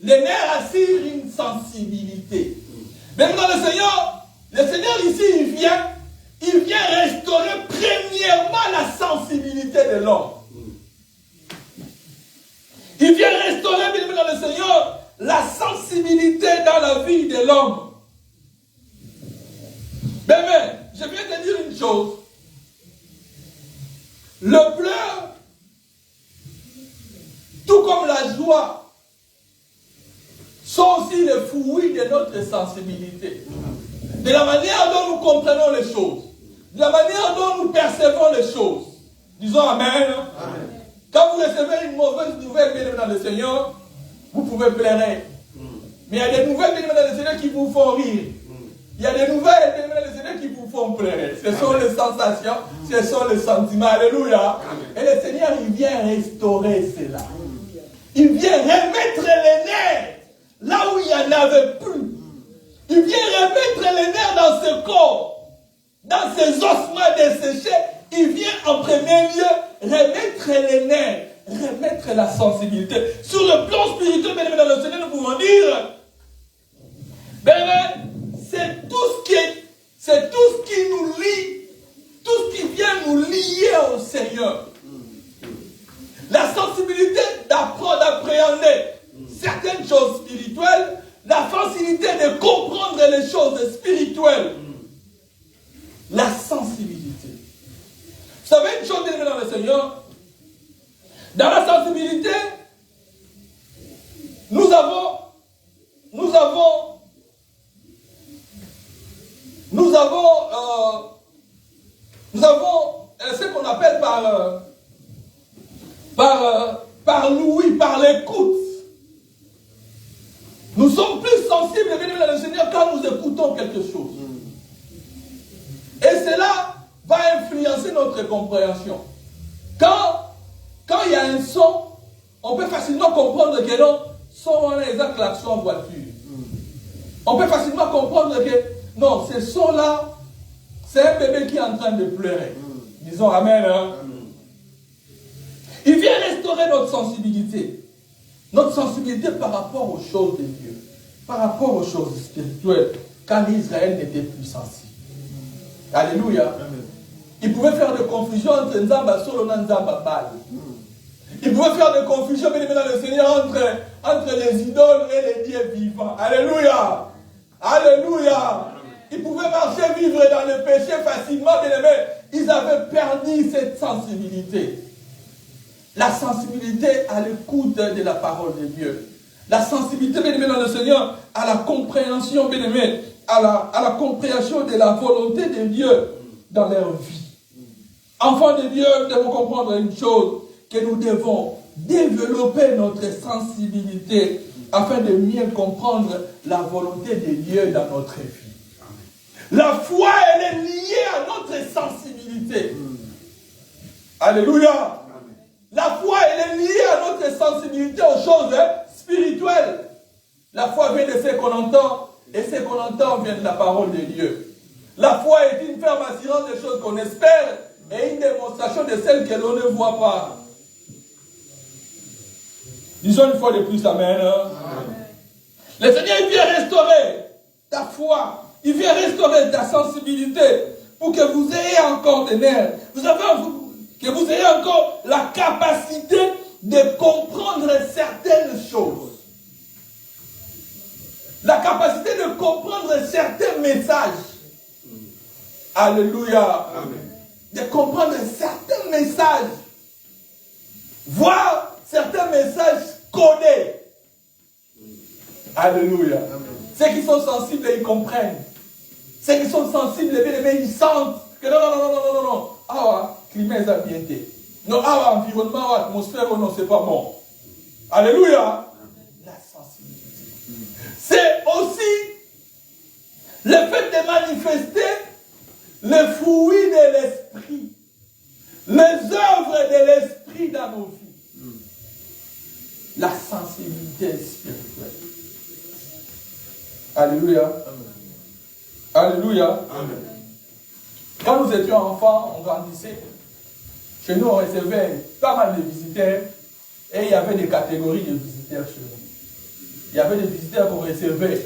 Les nerfs assurent une sensibilité. Même dans le Seigneur ici, il vient restaurer premièrement la sensibilité de l'homme. Il vient restaurer, bien dans le Seigneur, la sensibilité dans la vie de l'homme. Mais je viens te dire une chose. Le pleur, tout comme la joie, sont aussi les fruits de notre sensibilité. De la manière dont nous comprenons les choses. De la manière dont nous percevons les choses. Disons Amen. Amen. Quand vous recevez une mauvaise nouvelle, bien aimé dans le Seigneur, vous pouvez pleurer. Mais il y a des nouvelles, bien aimé dans le Seigneur, qui vous font rire. Il y a des nouvelles, bien aimé dans le Seigneur, qui vous font pleurer. Ce sont les sensations, ce sont les sentiments. Alléluia. Et le Seigneur, il vient restaurer cela. Il vient remettre les nerfs là où il n'y en avait plus. Il vient remettre les nerfs dans ce corps, dans ces ossements desséchés. Il vient en premier lieu remettre les nerfs, remettre la sensibilité. Sur le plan spirituel, bien aimé dans le Seigneur, nous pouvons dire, c'est tout ce qui nous lie, tout ce qui vient nous lier au Seigneur. La sensibilité d'apprendre, d'appréhender certaines choses spirituelles, la facilité de comprendre les choses spirituelles, la sensibilité. Vous savez une chose, bien aimé dans le Seigneur, dans la sensibilité, nous avons ce qu'on appelle par l'ouïe, par l'écoute. Nous sommes plus sensibles, bien aimés dans le Seigneur, quand nous écoutons quelque chose. Et cela va influencer notre compréhension. Quand il y a un son, on peut facilement comprendre que non, son les klaxons en voiture. On peut facilement comprendre que non, ce son-là, c'est un bébé qui est en train de pleurer. Disons Amen. Hein? Il vient restaurer notre sensibilité. Notre sensibilité par rapport aux choses de Dieu. Par rapport aux choses spirituelles. Quand Israël n'était plus sensible. Alléluia. Amen. Il pouvait faire de confusion entre Nzamba Solo et Nzamba Bal. Il pouvait faire de confusion, bien aimé dans le Seigneur, entre les idoles et les dieux vivants. Alléluia. Alléluia. Ils pouvaient marcher, vivre dans le péché facilement, bien aimé. Ils avaient perdu cette sensibilité. La sensibilité à l'écoute de la parole de Dieu. La sensibilité, bien aimé dans le Seigneur, à la compréhension, bien aimé, à la compréhension de la volonté de Dieu dans leur vie. Enfants de Dieu, nous devons comprendre une chose, que nous devons développer notre sensibilité afin de mieux comprendre la volonté de Dieu dans notre vie. La foi, elle est liée à notre sensibilité. Alléluia. La foi, elle est liée à notre sensibilité aux choses spirituelles. La foi vient de ce qu'on entend, et ce qu'on entend vient de la parole de Dieu. La foi est une ferme assurance des choses qu'on espère, et une démonstration de celles que l'on ne voit pas. Disons une fois de plus, amen. Amen. Le Seigneur, il vient restaurer ta foi. Il vient restaurer ta sensibilité pour que vous ayez encore des nerfs. Que vous ayez encore la capacité de comprendre certaines choses. La capacité de comprendre certains messages. Alléluia. Amen. De comprendre certains messages. Voir certains messages codés. Alléluia. Amen. Ceux qui sont sensibles, ils comprennent. Ceux qui sont sensibles, ils sentent que non. Ah, climat est ambienté. Non, environnement, atmosphère, non, c'est pas bon. Alléluia. La sensibilité. C'est aussi le fait de manifester le fruit de l'esprit. Les œuvres de l'esprit dans nos vies. La sensibilité spirituelle. Alléluia. Amen. Alléluia. Amen. Quand nous étions enfants, on grandissait. Chez nous, on recevait pas mal de visiteurs. Et il y avait des catégories de visiteurs chez nous. Il y avait des visiteurs qu'on recevait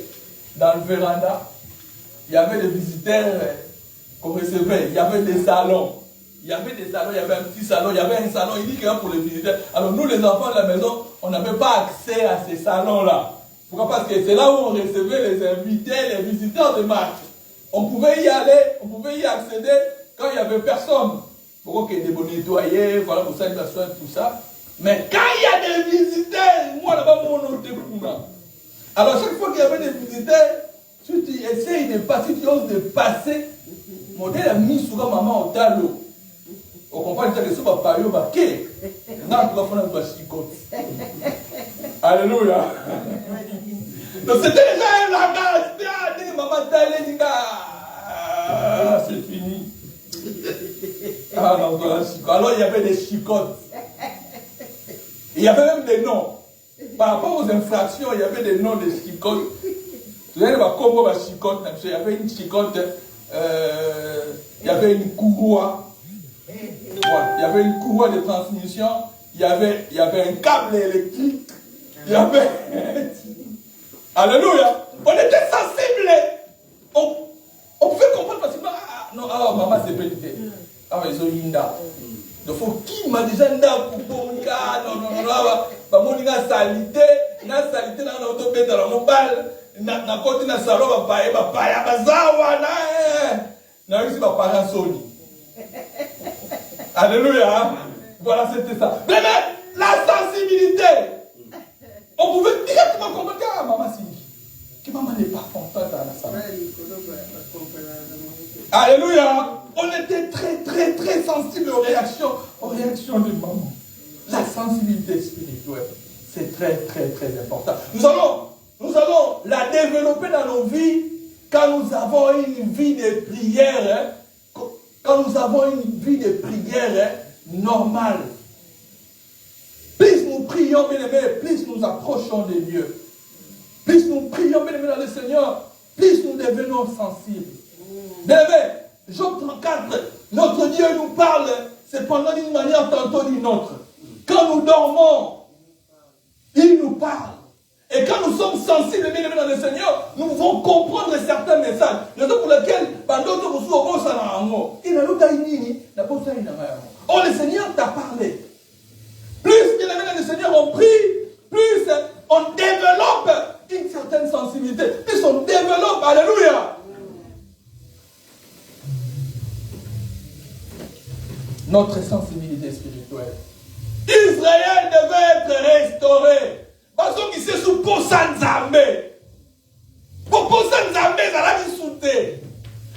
dans le véranda. Il y avait des visiteurs qu'on recevait. Il y avait des salons. Il y avait des salons, il y avait un petit salon, il y avait un salon uniquement pour les visiteurs. Alors nous, les enfants de la maison, on n'avait pas accès à ces salons-là. Pourquoi? Parce que c'est là où on recevait les invités, les visiteurs de marche. On pouvait y aller, on pouvait y accéder quand il n'y avait personne. Pourquoi qu'il y ait des bons nettoyés, voilà, pour ça, tout ça. Mais quand il y a des visiteurs, moi là-bas, mon était courant. Alors chaque fois qu'il y avait des visiteurs, tu essayes de passer, tu oses de passer. Mon Dieu a mis sur maman au talon. On comprend que c'est pas pareil, non, tu vas faire un chicote. Alléluia. Donc c'était déjà un langage. Maman t'allait, c'est fini. Ah non, alors il y avait des chicotes. Il y avait même des noms. Par rapport aux infractions, il y avait des noms de chicotes. Tu sais, comment chicote, il y avait une chicote, il y avait une courroie. Voilà. Il y avait une courroie de transmission, il y avait un câble électrique, il y avait... Alléluia. On était sensibles. On pouvait comprendre facilement. Ah, non, maman c'est petit. Ah, mais ils ont une dame. Donc, faut qui m'a déjà une dame pour bonga. Non, mon a salité, dans l'autobé, dans la mobile, na côté na salon, papa, bazawa, na ici, papa, Sony. Alléluia. Voilà, c'était ça. Mais la sensibilité. On pouvait directement comprendre que maman Cindy, que maman n'est pas contente à la salle. Alléluia. On était très sensibles aux réactions de maman. La sensibilité spirituelle, c'est très important. Nous allons la développer dans nos vies quand nous avons une vie de prière. Quand nous avons une vie de prière normale. Plus nous prions, bien aimés, plus nous approchons de Dieu. Plus nous prions, bien aimés, dans le Seigneur, plus nous devenons sensibles. Bien aimés, Job 34, notre Dieu nous parle, cependant d'une manière tantôt d'une autre. Quand nous dormons, il nous parle. Et quand nous sommes sensibles, bien aimés, dans le Seigneur, nous pouvons comprendre certains messages. Raison pour laquelle, oh, le Seigneur t'a parlé. Plus bien aimé dans le Seigneur, on prie, plus on développe une certaine sensibilité. Plus on développe, alléluia. Notre sensibilité spirituelle. Israël devait être restauré. Parce qu'il s'est sous Posanzamé. Pour Posanzamé, ça l'a dit sous.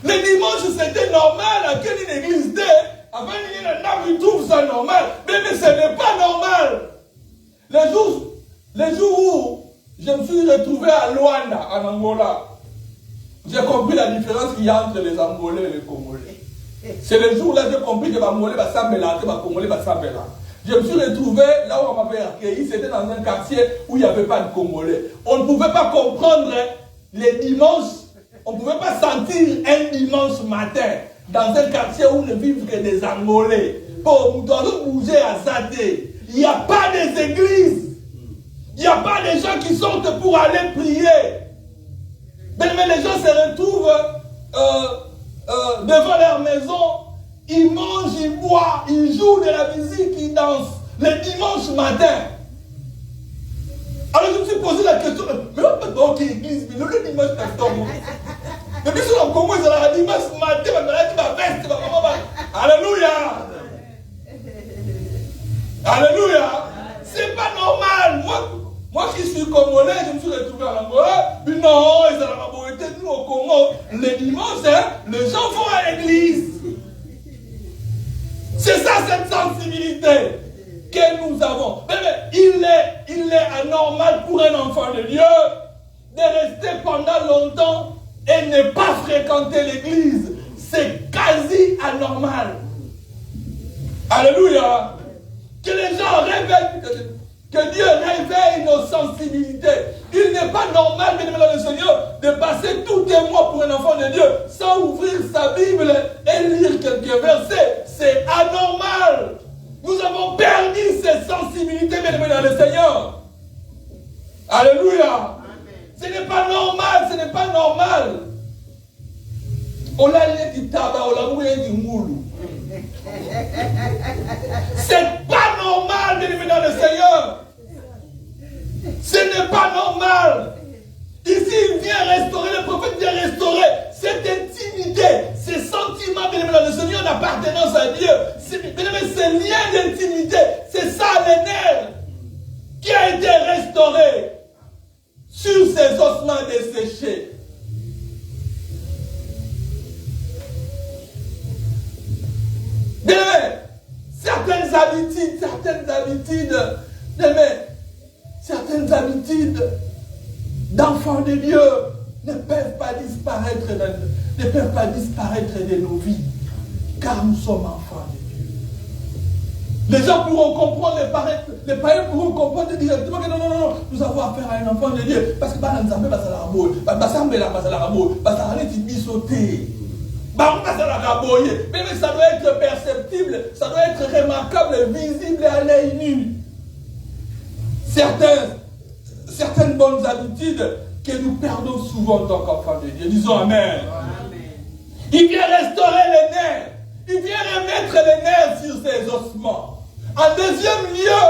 Le dimanche, c'était normal à quelle une église avant il trouve ça normal. Mais ce n'est pas normal. Les jours où je me suis retrouvé à Luanda, en Angola, j'ai compris la différence qu'il y a entre les Angolais et les Congolais. C'est le jour où j'ai compris que les Angolais va s'embêter, les Congolais va s'embêter. Je me suis retrouvé là où on m'avait accueilli, c'était dans un quartier où il n'y avait pas de Congolais. On ne pouvait pas comprendre les dimanches, on ne pouvait pas sentir un dimanche matin dans un quartier où ne vivent que des Angolais. Pour nous doit bouger à Zate. Il n'y a pas des églises. Il n'y a pas des gens qui sortent pour aller prier. Mais les gens se retrouvent devant leur maison. Ils mangent, ils boivent, ils jouent de la musique, ils dansent. Le dimanche matin. Alors je me suis posé la question. Mais on peut pas l'église, mais le dimanche matin. Mais bien sûr, comment ils ont la dimanche matin, ma veste, ma maman. Alléluia. Alléluia. C'est pas normal. Moi qui suis congolais, je me suis retrouvé en Angola. Mais non, ils ont la beauté. Nous au Congo, les dimanches, les gens vont à l'église. C'est ça cette sensibilité que nous avons. Mais il est anormal pour un enfant de Dieu de rester pendant longtemps et ne pas fréquenter l'église. C'est quasi anormal. Alléluia. Que les gens réveillent, que Dieu réveille nos sensibilités. Il n'est pas normal, bien aimé dans le Seigneur, de passer tout un mois pour un enfant de Dieu sans ouvrir sa Bible et lire quelques versets. C'est anormal. Nous avons perdu ces sensibilités, bien aimé dans le Seigneur. Alléluia. Ce n'est pas normal, ce n'est pas normal. C'est pas normal, bien aimé dans le Seigneur. Ce n'est pas normal. Ici, il vient restaurer, le prophète vient restaurer cette intimité, ces sentiments, bien aimé dans le Seigneur, d'appartenance à Dieu. Bien aimé, ces liens d'intimité, c'est ça le nerf qui a été restauré sur ces ossements desséchés. Bien aimé, certaines habitudes d'enfants de Dieu ne peuvent pas disparaître de nos vies, car nous sommes enfants de Dieu. Les gens pourront comprendre, les païens pourront comprendre directement que non, nous avons affaire à un enfant de Dieu, parce que mais ça doit être perceptible, ça doit être remarquable, visible à l'œil nu. Certaines bonnes habitudes que nous perdons souvent en tant qu'enfants de Dieu. Disons Amen. Amen. Il vient restaurer les nerfs. Il vient remettre les nerfs sur ses ossements. En deuxième lieu,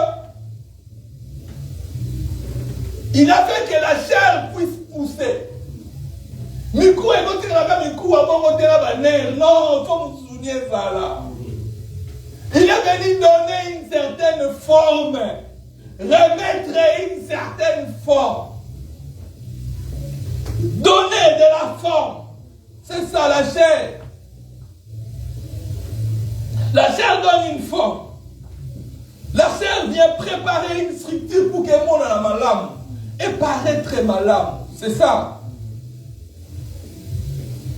il a fait que la chair puisse pousser. Non, il faut vous souvenir ça là. Il est venu donner une certaine forme, remettre une certaine forme, donner de la forme. C'est ça la chair. La chair donne une forme. La chair vient préparer une structure pour que le monde en malade et paraître malade. C'est ça.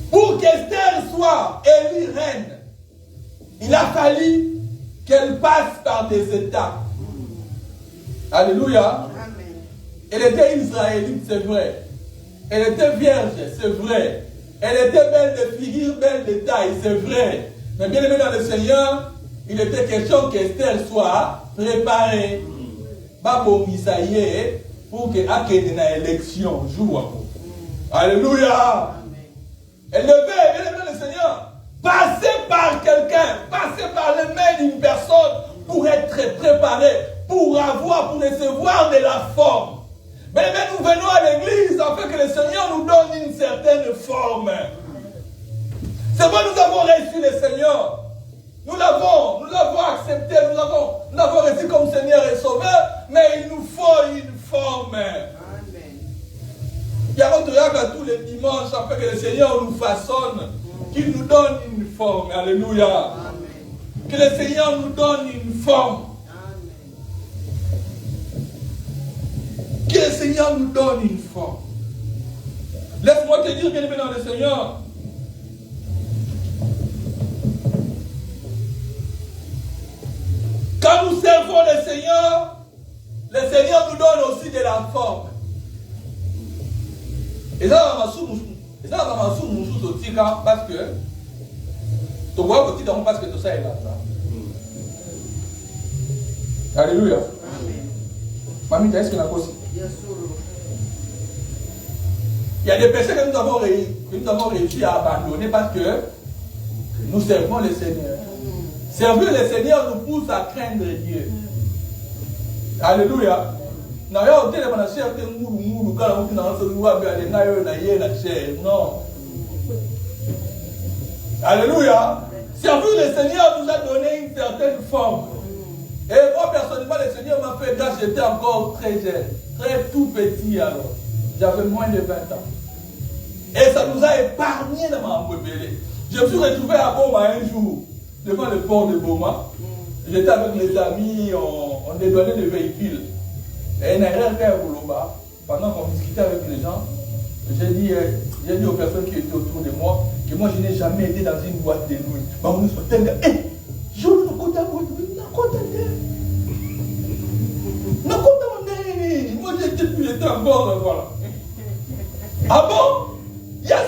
Pour qu'Esther soit élue reine, il a fallu qu'elle passe par des étapes. Alléluia. Amen. Elle était israélite, c'est vrai. Elle était vierge, c'est vrai. Elle était belle de figure, belle de taille, c'est vrai. Mais bien aimé dans le Seigneur, il était question qu'Esther soit préparée. Babo Misaïe, pour qu'elle ait une élection, jour. Alléluia. Elle devait, bien aimé dans le Seigneur, passer par quelqu'un, passer par les mains d'une personne pour être préparé, pour recevoir de la forme. Mais nous venons à l'église afin que le Seigneur nous donne une certaine forme. C'est vrai, nous avons reçu le Seigneur. Nous l'avons accepté, nous l'avons reçu comme Seigneur et Sauveur, mais il nous faut une forme. Il y a un truc tous les dimanches afin que le Seigneur nous façonne, qu'il nous donne une forme. Alléluia. Amen. Que le Seigneur nous donne une forme. Que le Seigneur nous donne une forme. Laisse-moi te dire, bien aimé dans le Seigneur, quand nous servons le Seigneur nous donne aussi de la forme. Et là, on va parce que tu vois petit parce que tout ça est là. Alléluia. Mamie, est-ce que la cause? Il y a des péchés que nous avons réussi à abandonner parce que nous servons le Seigneur. Servir le Seigneur nous pousse à craindre Dieu. Alléluia. Non. Alléluia. Servir le Seigneur nous a donné une certaine forme. Et moi, personnellement, le Seigneur m'a fait grâce, j'étais encore très jeune, très tout petit alors. J'avais moins de 20 ans. Et ça nous a épargné de m'embêter. Je me suis retrouvé à Boma un jour, devant le port de Boma. J'étais avec mes amis, on dédouanait des véhicules. Et pendant qu'on discutait avec les gens, j'ai dit aux personnes qui étaient autour de moi que moi je n'ai jamais été dans une boîte de nuit. Moi j'étais en bord, voilà. Ah bon? Il y a ça,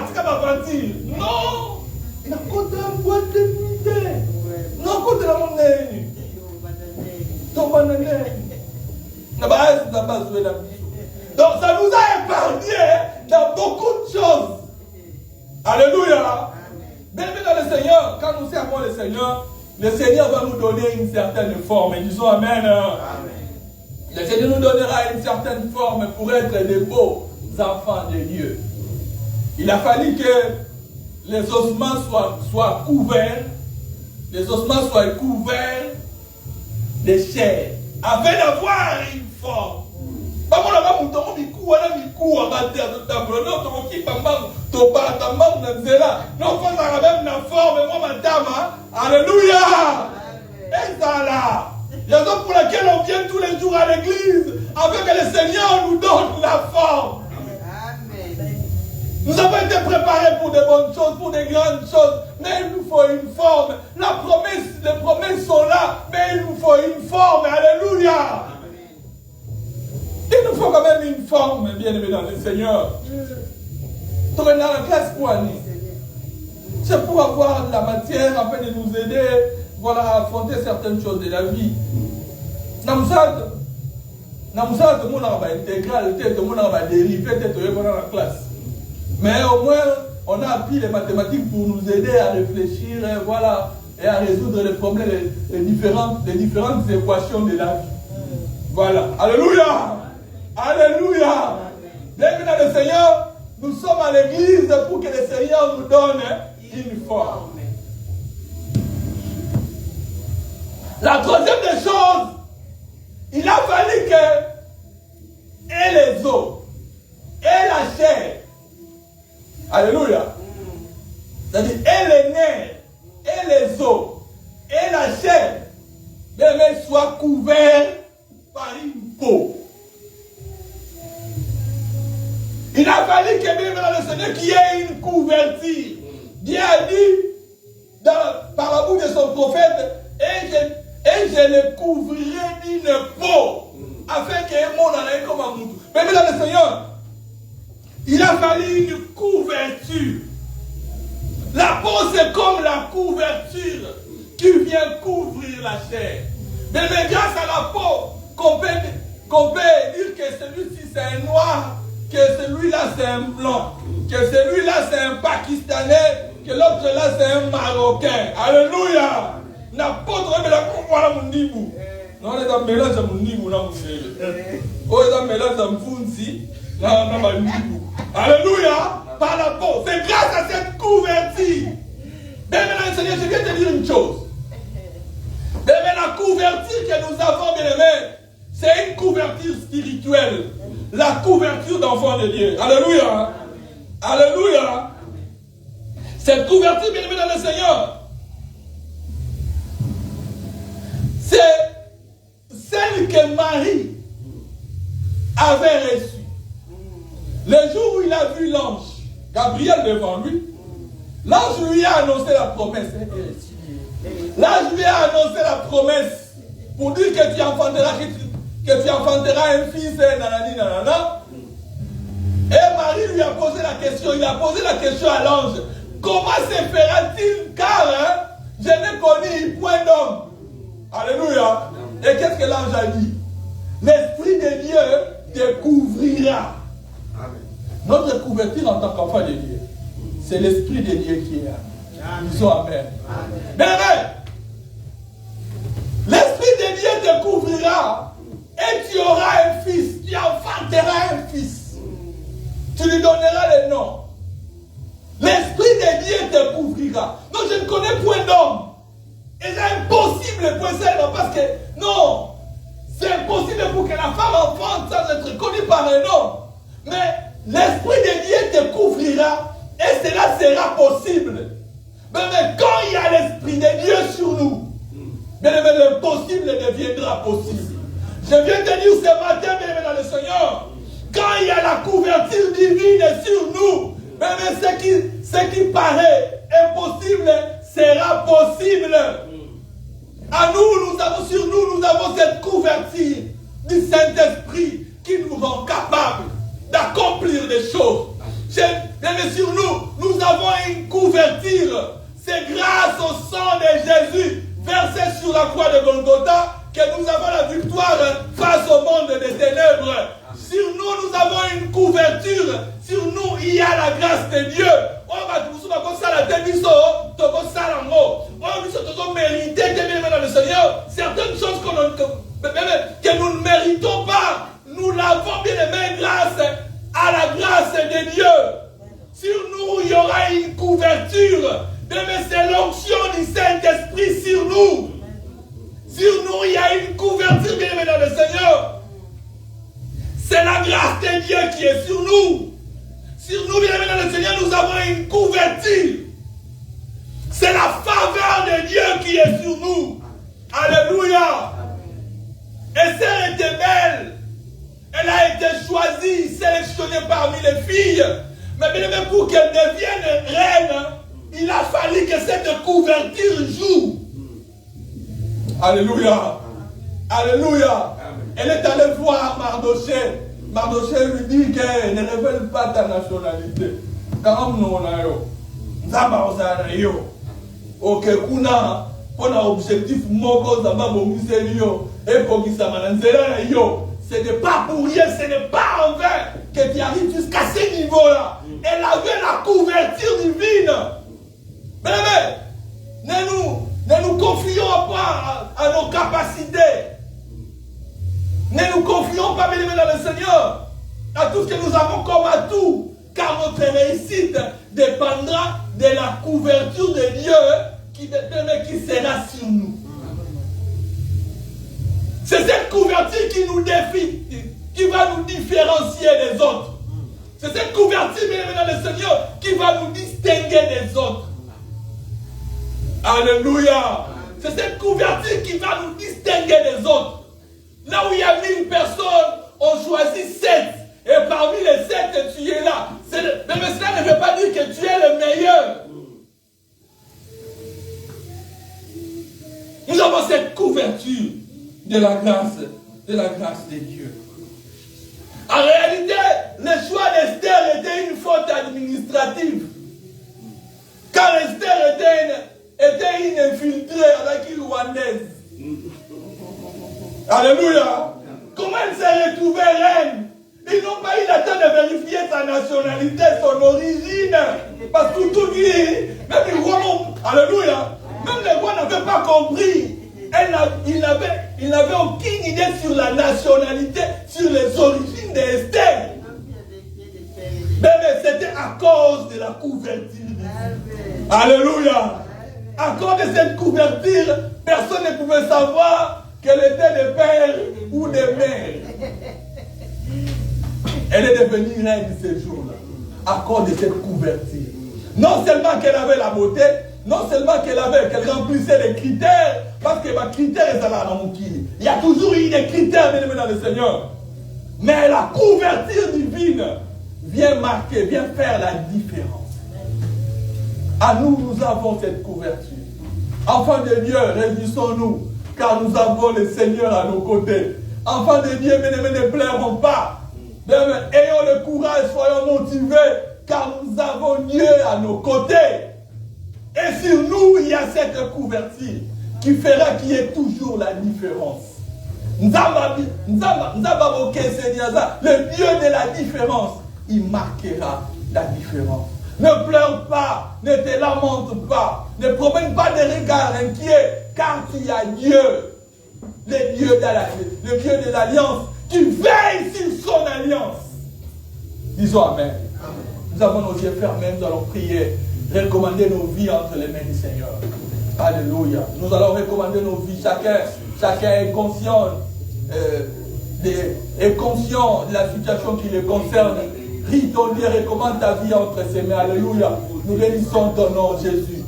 tu vas mentir. Non! Il y a côté en boîte de nuit. Non, côté la monnaie. Ton banane. Donc ça nous a épargné dans beaucoup de choses. Alléluia. Bien dans le Seigneur, quand nous servons le Seigneur va nous donner une certaine forme. Et disons Amen. Le Seigneur nous donnera une certaine forme pour être des beaux enfants de Dieu. Il a fallu que les ossements soient couverts. Les ossements soient couverts de chair. Afin d'avoir une forme. Alléluia. Et ça là. La raison pour laquelle on vient tous les jours à l'église, afin que le Seigneur nous donne la forme. Amen. Nous avons été préparés pour de bonnes choses, pour de grandes choses, mais il nous faut une forme. Les promesses sont là, mais il nous faut une forme. Alléluia. Il nous faut quand même une forme, bien aimé dans le Seigneur. Donc, dans la classe pour aller. C'est pour avoir la matière afin de nous aider, voilà, à affronter certaines choses de la vie. Namsad, tout le monde a intégral, tout le monde a dérivé, tout le monde a la classe. Mais au moins, on a appris les mathématiques pour nous aider à réfléchir, voilà, et à résoudre les problèmes, les différentes équations de la vie. Voilà. Alléluia. Alléluia. Bienvenue dans le Seigneur. Nous sommes à l'église pour que le Seigneur nous donne une forme. La troisième des choses, il a fallu que et les os et la chair, alléluia, c'est-à-dire et les nerfs et les os et la chair, mais soient couverts par une peau. Il a fallu que même dans le Seigneur qu'il y ait une couverture. Dieu a dit par la bouche de son prophète, et je le couvrirai d'une peau, afin que mon en ait comme un mouton. Mais dans le Seigneur, il a fallu une couverture. La peau, c'est comme la couverture qui vient couvrir la chair. Mais grâce à la peau, qu'on peut dire que celui-ci c'est un noir, que celui-là c'est un blanc, que celui-là c'est un Pakistanais, que l'autre là c'est un Marocain. Alléluia. N'importe mais la coupe mon niveau. Non, on est dans le mélange de mon niveau. On est dans le mélange de mon niveau. Alléluia. Par la peau. C'est grâce à cette couverture. Bien maintenant, Seigneur, je viens te dire une chose. Bien la couverture que nous avons, bien aimé, c'est une couverture spirituelle. La couverture d'enfants de Dieu. Alléluia. Alléluia. Cette couverture, bien aimé dans le Seigneur, c'est celle que Marie avait reçue. Le jour où il a vu l'ange, Gabriel devant lui, l'ange lui a annoncé la promesse. L'ange lui a annoncé la promesse pour dire que tu enfanteras, un fils, nanani, nanana. Et Marie lui a posé la question, il a posé la question à l'ange. Comment se fera-t-il car je n'ai connu point d'homme. Alléluia. Et qu'est-ce que l'ange a dit? L'Esprit de Dieu te couvrira. Amen. Notre couverture en tant qu'enfant de Dieu, c'est l'Esprit de Dieu qui est là. Disons Amen. Bien, l'Esprit de Dieu te couvrira et tu auras un fils. Tu enfanteras un fils. Tu lui donneras le nom. L'Esprit de Dieu te couvrira. Non, je ne connais point d'homme. Et c'est impossible pour ça, parce que, non, c'est impossible pour que la femme enfante sans être connue par un homme. Mais l'Esprit de Dieu te couvrira et cela sera possible. Mais quand il y a l'Esprit de Dieu sur nous, l'impossible deviendra possible. Je viens de dire ce matin, bien dans le Seigneur, quand il y a la couverture divine sur nous, ce qui paraît impossible sera possible. À nous, sur nous, nous avons cette couverture du Saint-Esprit qui nous rend capables d'accomplir des choses. Mais sur nous avons une couverture. C'est grâce au sang de Jésus versé sur la croix de Golgotha que nous avons la victoire face au monde des ténèbres. Sur nous, nous avons une couverture. Sur nous, il y a la grâce de Dieu. Certaines choses que nous ne méritons pas, nous l'avons bien aimé grâce à la grâce de Dieu. Sur nous, il y aura une couverture. Mais c'est l'onction du Saint-Esprit sur nous. Sur nous, il y a une couverture, bien aimé dans le Seigneur. C'est la grâce de Dieu qui est sur nous. Sur nous, bien aimé dans le Seigneur, nous avons une couverture. C'est la faveur de Dieu qui est sur nous. Alléluia. Esther était belle. Elle a été choisie, sélectionnée parmi les filles. Mais bien aimé, pour qu'elle devienne reine, il a fallu que cette couverture joue. Alléluia. Alléluia. Elle est allée voir Mardoché. Mardoché lui dit qu'elle ne révèle pas ta nationalité. Car nous on a yo. Zamba osana yo. Ok, kuna pona objectif moko zamba bomiseli yo. Et pour qui ça mananzela yo. Ce n'est pas pour rien, ce n'est pas en vain que tu arrives jusqu'à ce niveau-là. Elle avait la couverture divine. Mais ne nous confions pas à nos capacités. Ne nous confions pas, bien aimés dans le Seigneur, à tout ce que nous avons comme atout, car notre réussite dépendra de la couverture de Dieu qui sera sur nous. C'est cette couverture qui nous défie, qui va nous différencier des autres. C'est cette couverture, bien aimés dans le Seigneur, qui va nous distinguer des autres. Alléluia. C'est cette couverture qui va nous distinguer des autres. Là où il y a 1000 personnes, on choisit 7. Et parmi les 7, tu es là. Mais cela ne veut pas dire que tu es le meilleur. Nous avons cette couverture de la grâce de Dieu. En réalité, le choix d'Esther était une faute administrative. Car Esther était une infiltrée avec une Rwandaise. Alléluia. Comment elle s'est retrouvée reine? Ils n'ont pas eu le temps de vérifier sa nationalité, son origine. Parce que tout dit, même les rois, alléluia, même les rois n'avaient pas compris. Ils n'avaient aucune idée sur la nationalité, sur les origines d'Esther. Mais c'était à cause de la couverture. Alléluia. À cause de cette couverture, personne ne pouvait savoir qu'elle était de père ou de mère. Elle est devenue reine ce jour-là, à cause de cette couverture. Non seulement qu'elle avait la beauté, non seulement qu'elle remplissait les critères, parce que les critères sont là dans mon kili. Il y a toujours eu des critères, bien dans le Seigneur. Mais la couverture divine vient marquer, vient faire la différence. À nous, nous avons cette couverture. Enfants de Dieu, réjouissons-nous, car nous avons le Seigneur à nos côtés. Enfants de Dieu, bien-aimés, ne pleurons pas. Ayons le courage, soyons motivés, car nous avons Dieu à nos côtés. Et sur nous, il y a cette couverture qui fera qu'il y ait toujours la différence. Le Dieu de la différence, il marquera la différence. Ne pleure pas, ne te lamente pas, ne promène pas des regards inquiets, car tu as Dieu, le Dieu de l'alliance, qui veille sur son alliance. Disons Amen. Nous avons nos yeux fermés, nous allons prier, recommander nos vies entre les mains du Seigneur. Alléluia. Nous allons recommander nos vies. Chacun est conscient, de la situation qui le concerne. Prie ton Dieu, recommande ta vie entre ses mains. Alléluia. Nous bénissons ton nom, Jésus.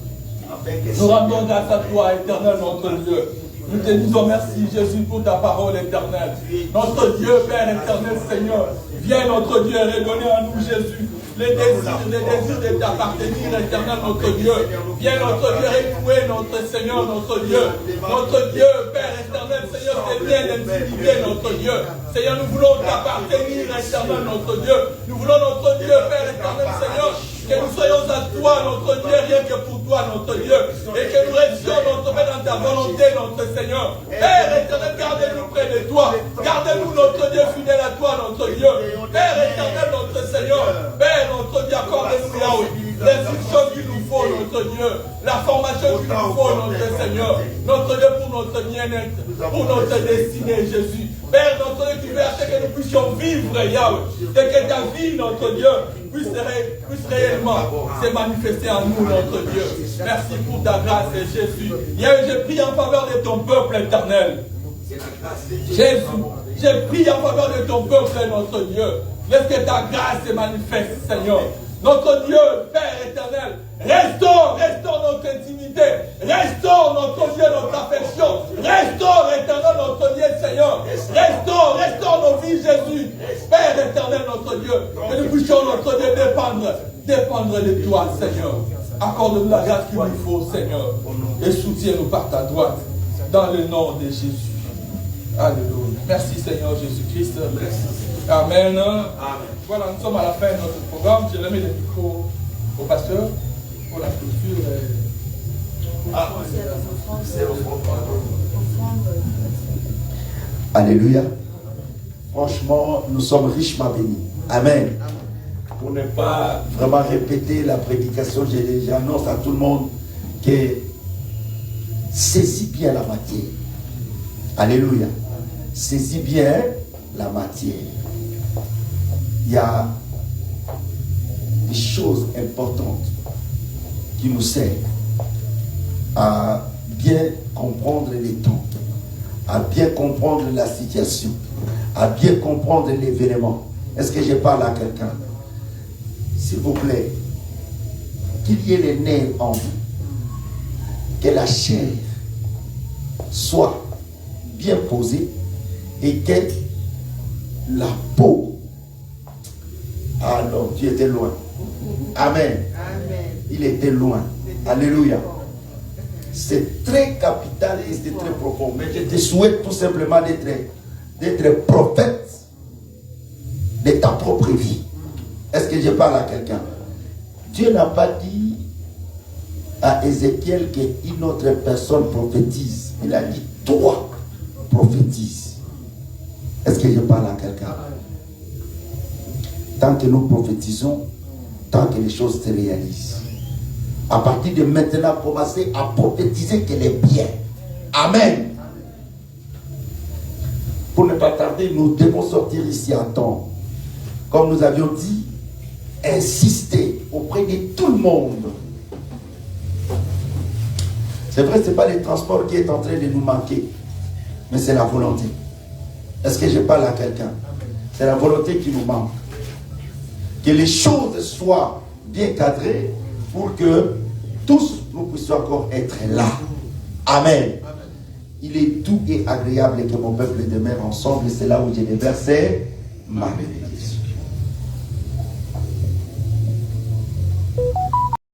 Nous rendons grâce à toi, éternel, notre Dieu. Nous te disons merci, Jésus, pour ta parole éternelle. Notre Dieu, Père éternel, Seigneur, viens, notre Dieu, redonner à nous, Jésus, les désirs de t'appartenir, éternel, notre Dieu. Viens, notre Dieu, retrouver notre Seigneur, notre Dieu. Notre Dieu, Père éternel, Seigneur, c'est bien d'intimité, notre Dieu. Seigneur, nous voulons t'appartenir, éternel, notre Dieu. Nous voulons, notre Dieu, Père éternel, Seigneur, que nous soyons à toi, notre Dieu, rien que pour toi, notre Dieu. Et que nous restions, notre Père, dans ta volonté, notre Seigneur. Père éternel, gardez-nous près de toi. Gardez-nous, notre Dieu, fidèle à toi, notre Dieu. Père éternel, notre Seigneur. Père, notre Dieu, accorde-nous Yahweh l'instruction qu'il nous faut, notre Dieu. La formation qu'il nous faut, notre Seigneur. Notre Dieu, pour notre bien-être, pour notre destinée, Jésus. Père, notre Dieu, tu veux acheter que nous puissions vivre, Yahweh. Et que ta vie, notre Dieu, puisse réellement se manifester en nous, notre Dieu. Merci pour ta grâce, Jésus. Yahweh, je prie en faveur de ton peuple éternel. Jésus, je prie en faveur de ton peuple, notre Dieu. Laisse que ta grâce se manifeste, Seigneur. Notre Dieu, Père éternel, restaure notre intimité, restaure notre Dieu, notre affection, restaure éternel notre Dieu, Seigneur, restaure nos vies, Jésus, Père éternel, notre Dieu, que nous puissions, notre Dieu, dépendre de toi, Seigneur. Accorde-nous la grâce qu'il nous faut, Seigneur, et soutiens-nous par ta droite, dans le nom de Jésus. Alléluia. Merci, Seigneur Jésus-Christ. Merci. Amen. Amen. Voilà, nous sommes à la fin de notre programme. Je remets le micro au pasteur pour la clôture. Alléluia. Franchement, nous sommes richement bénis. Amen. Pour ne pas vraiment répéter la prédication, j'annonce à tout le monde que saisis bien la matière. Alléluia. Saisis bien la matière. Il y a des choses importantes qui nous servent à bien comprendre les temps, à bien comprendre la situation, à bien comprendre l'événement. Est-ce que je parle à quelqu'un? S'il vous plaît, qu'il y ait les nerfs en vous, que la chair soit bien posée et que la peau. Alors, Dieu était loin. Amen. Amen. Il était loin. Alléluia. C'est très capital et c'est très profond. Mais je te souhaite tout simplement d'être prophète de ta propre vie. Est-ce que je parle à quelqu'un? Dieu n'a pas dit à Ézéchiel qu'une autre personne prophétise. Il a dit, toi, prophétise. Est-ce que je parle à quelqu'un? Tant que nous prophétisons, tant que les choses se réalisent. À partir de maintenant, commencez à prophétiser qu'elle est bien. Amen. Pour ne pas tarder, nous devons sortir ici à temps. Comme nous avions dit, insister auprès de tout le monde. C'est vrai, ce n'est pas le transport qui est en train de nous manquer, mais c'est la volonté. Est-ce que je parle à quelqu'un? C'est la volonté qui nous manque. Que les choses soient bien cadrées pour que tous vous puissiez encore être là. Amen. Il est doux et agréable que mon peuple demeure ensemble. C'est là où j'ai déversé ma bénédiction.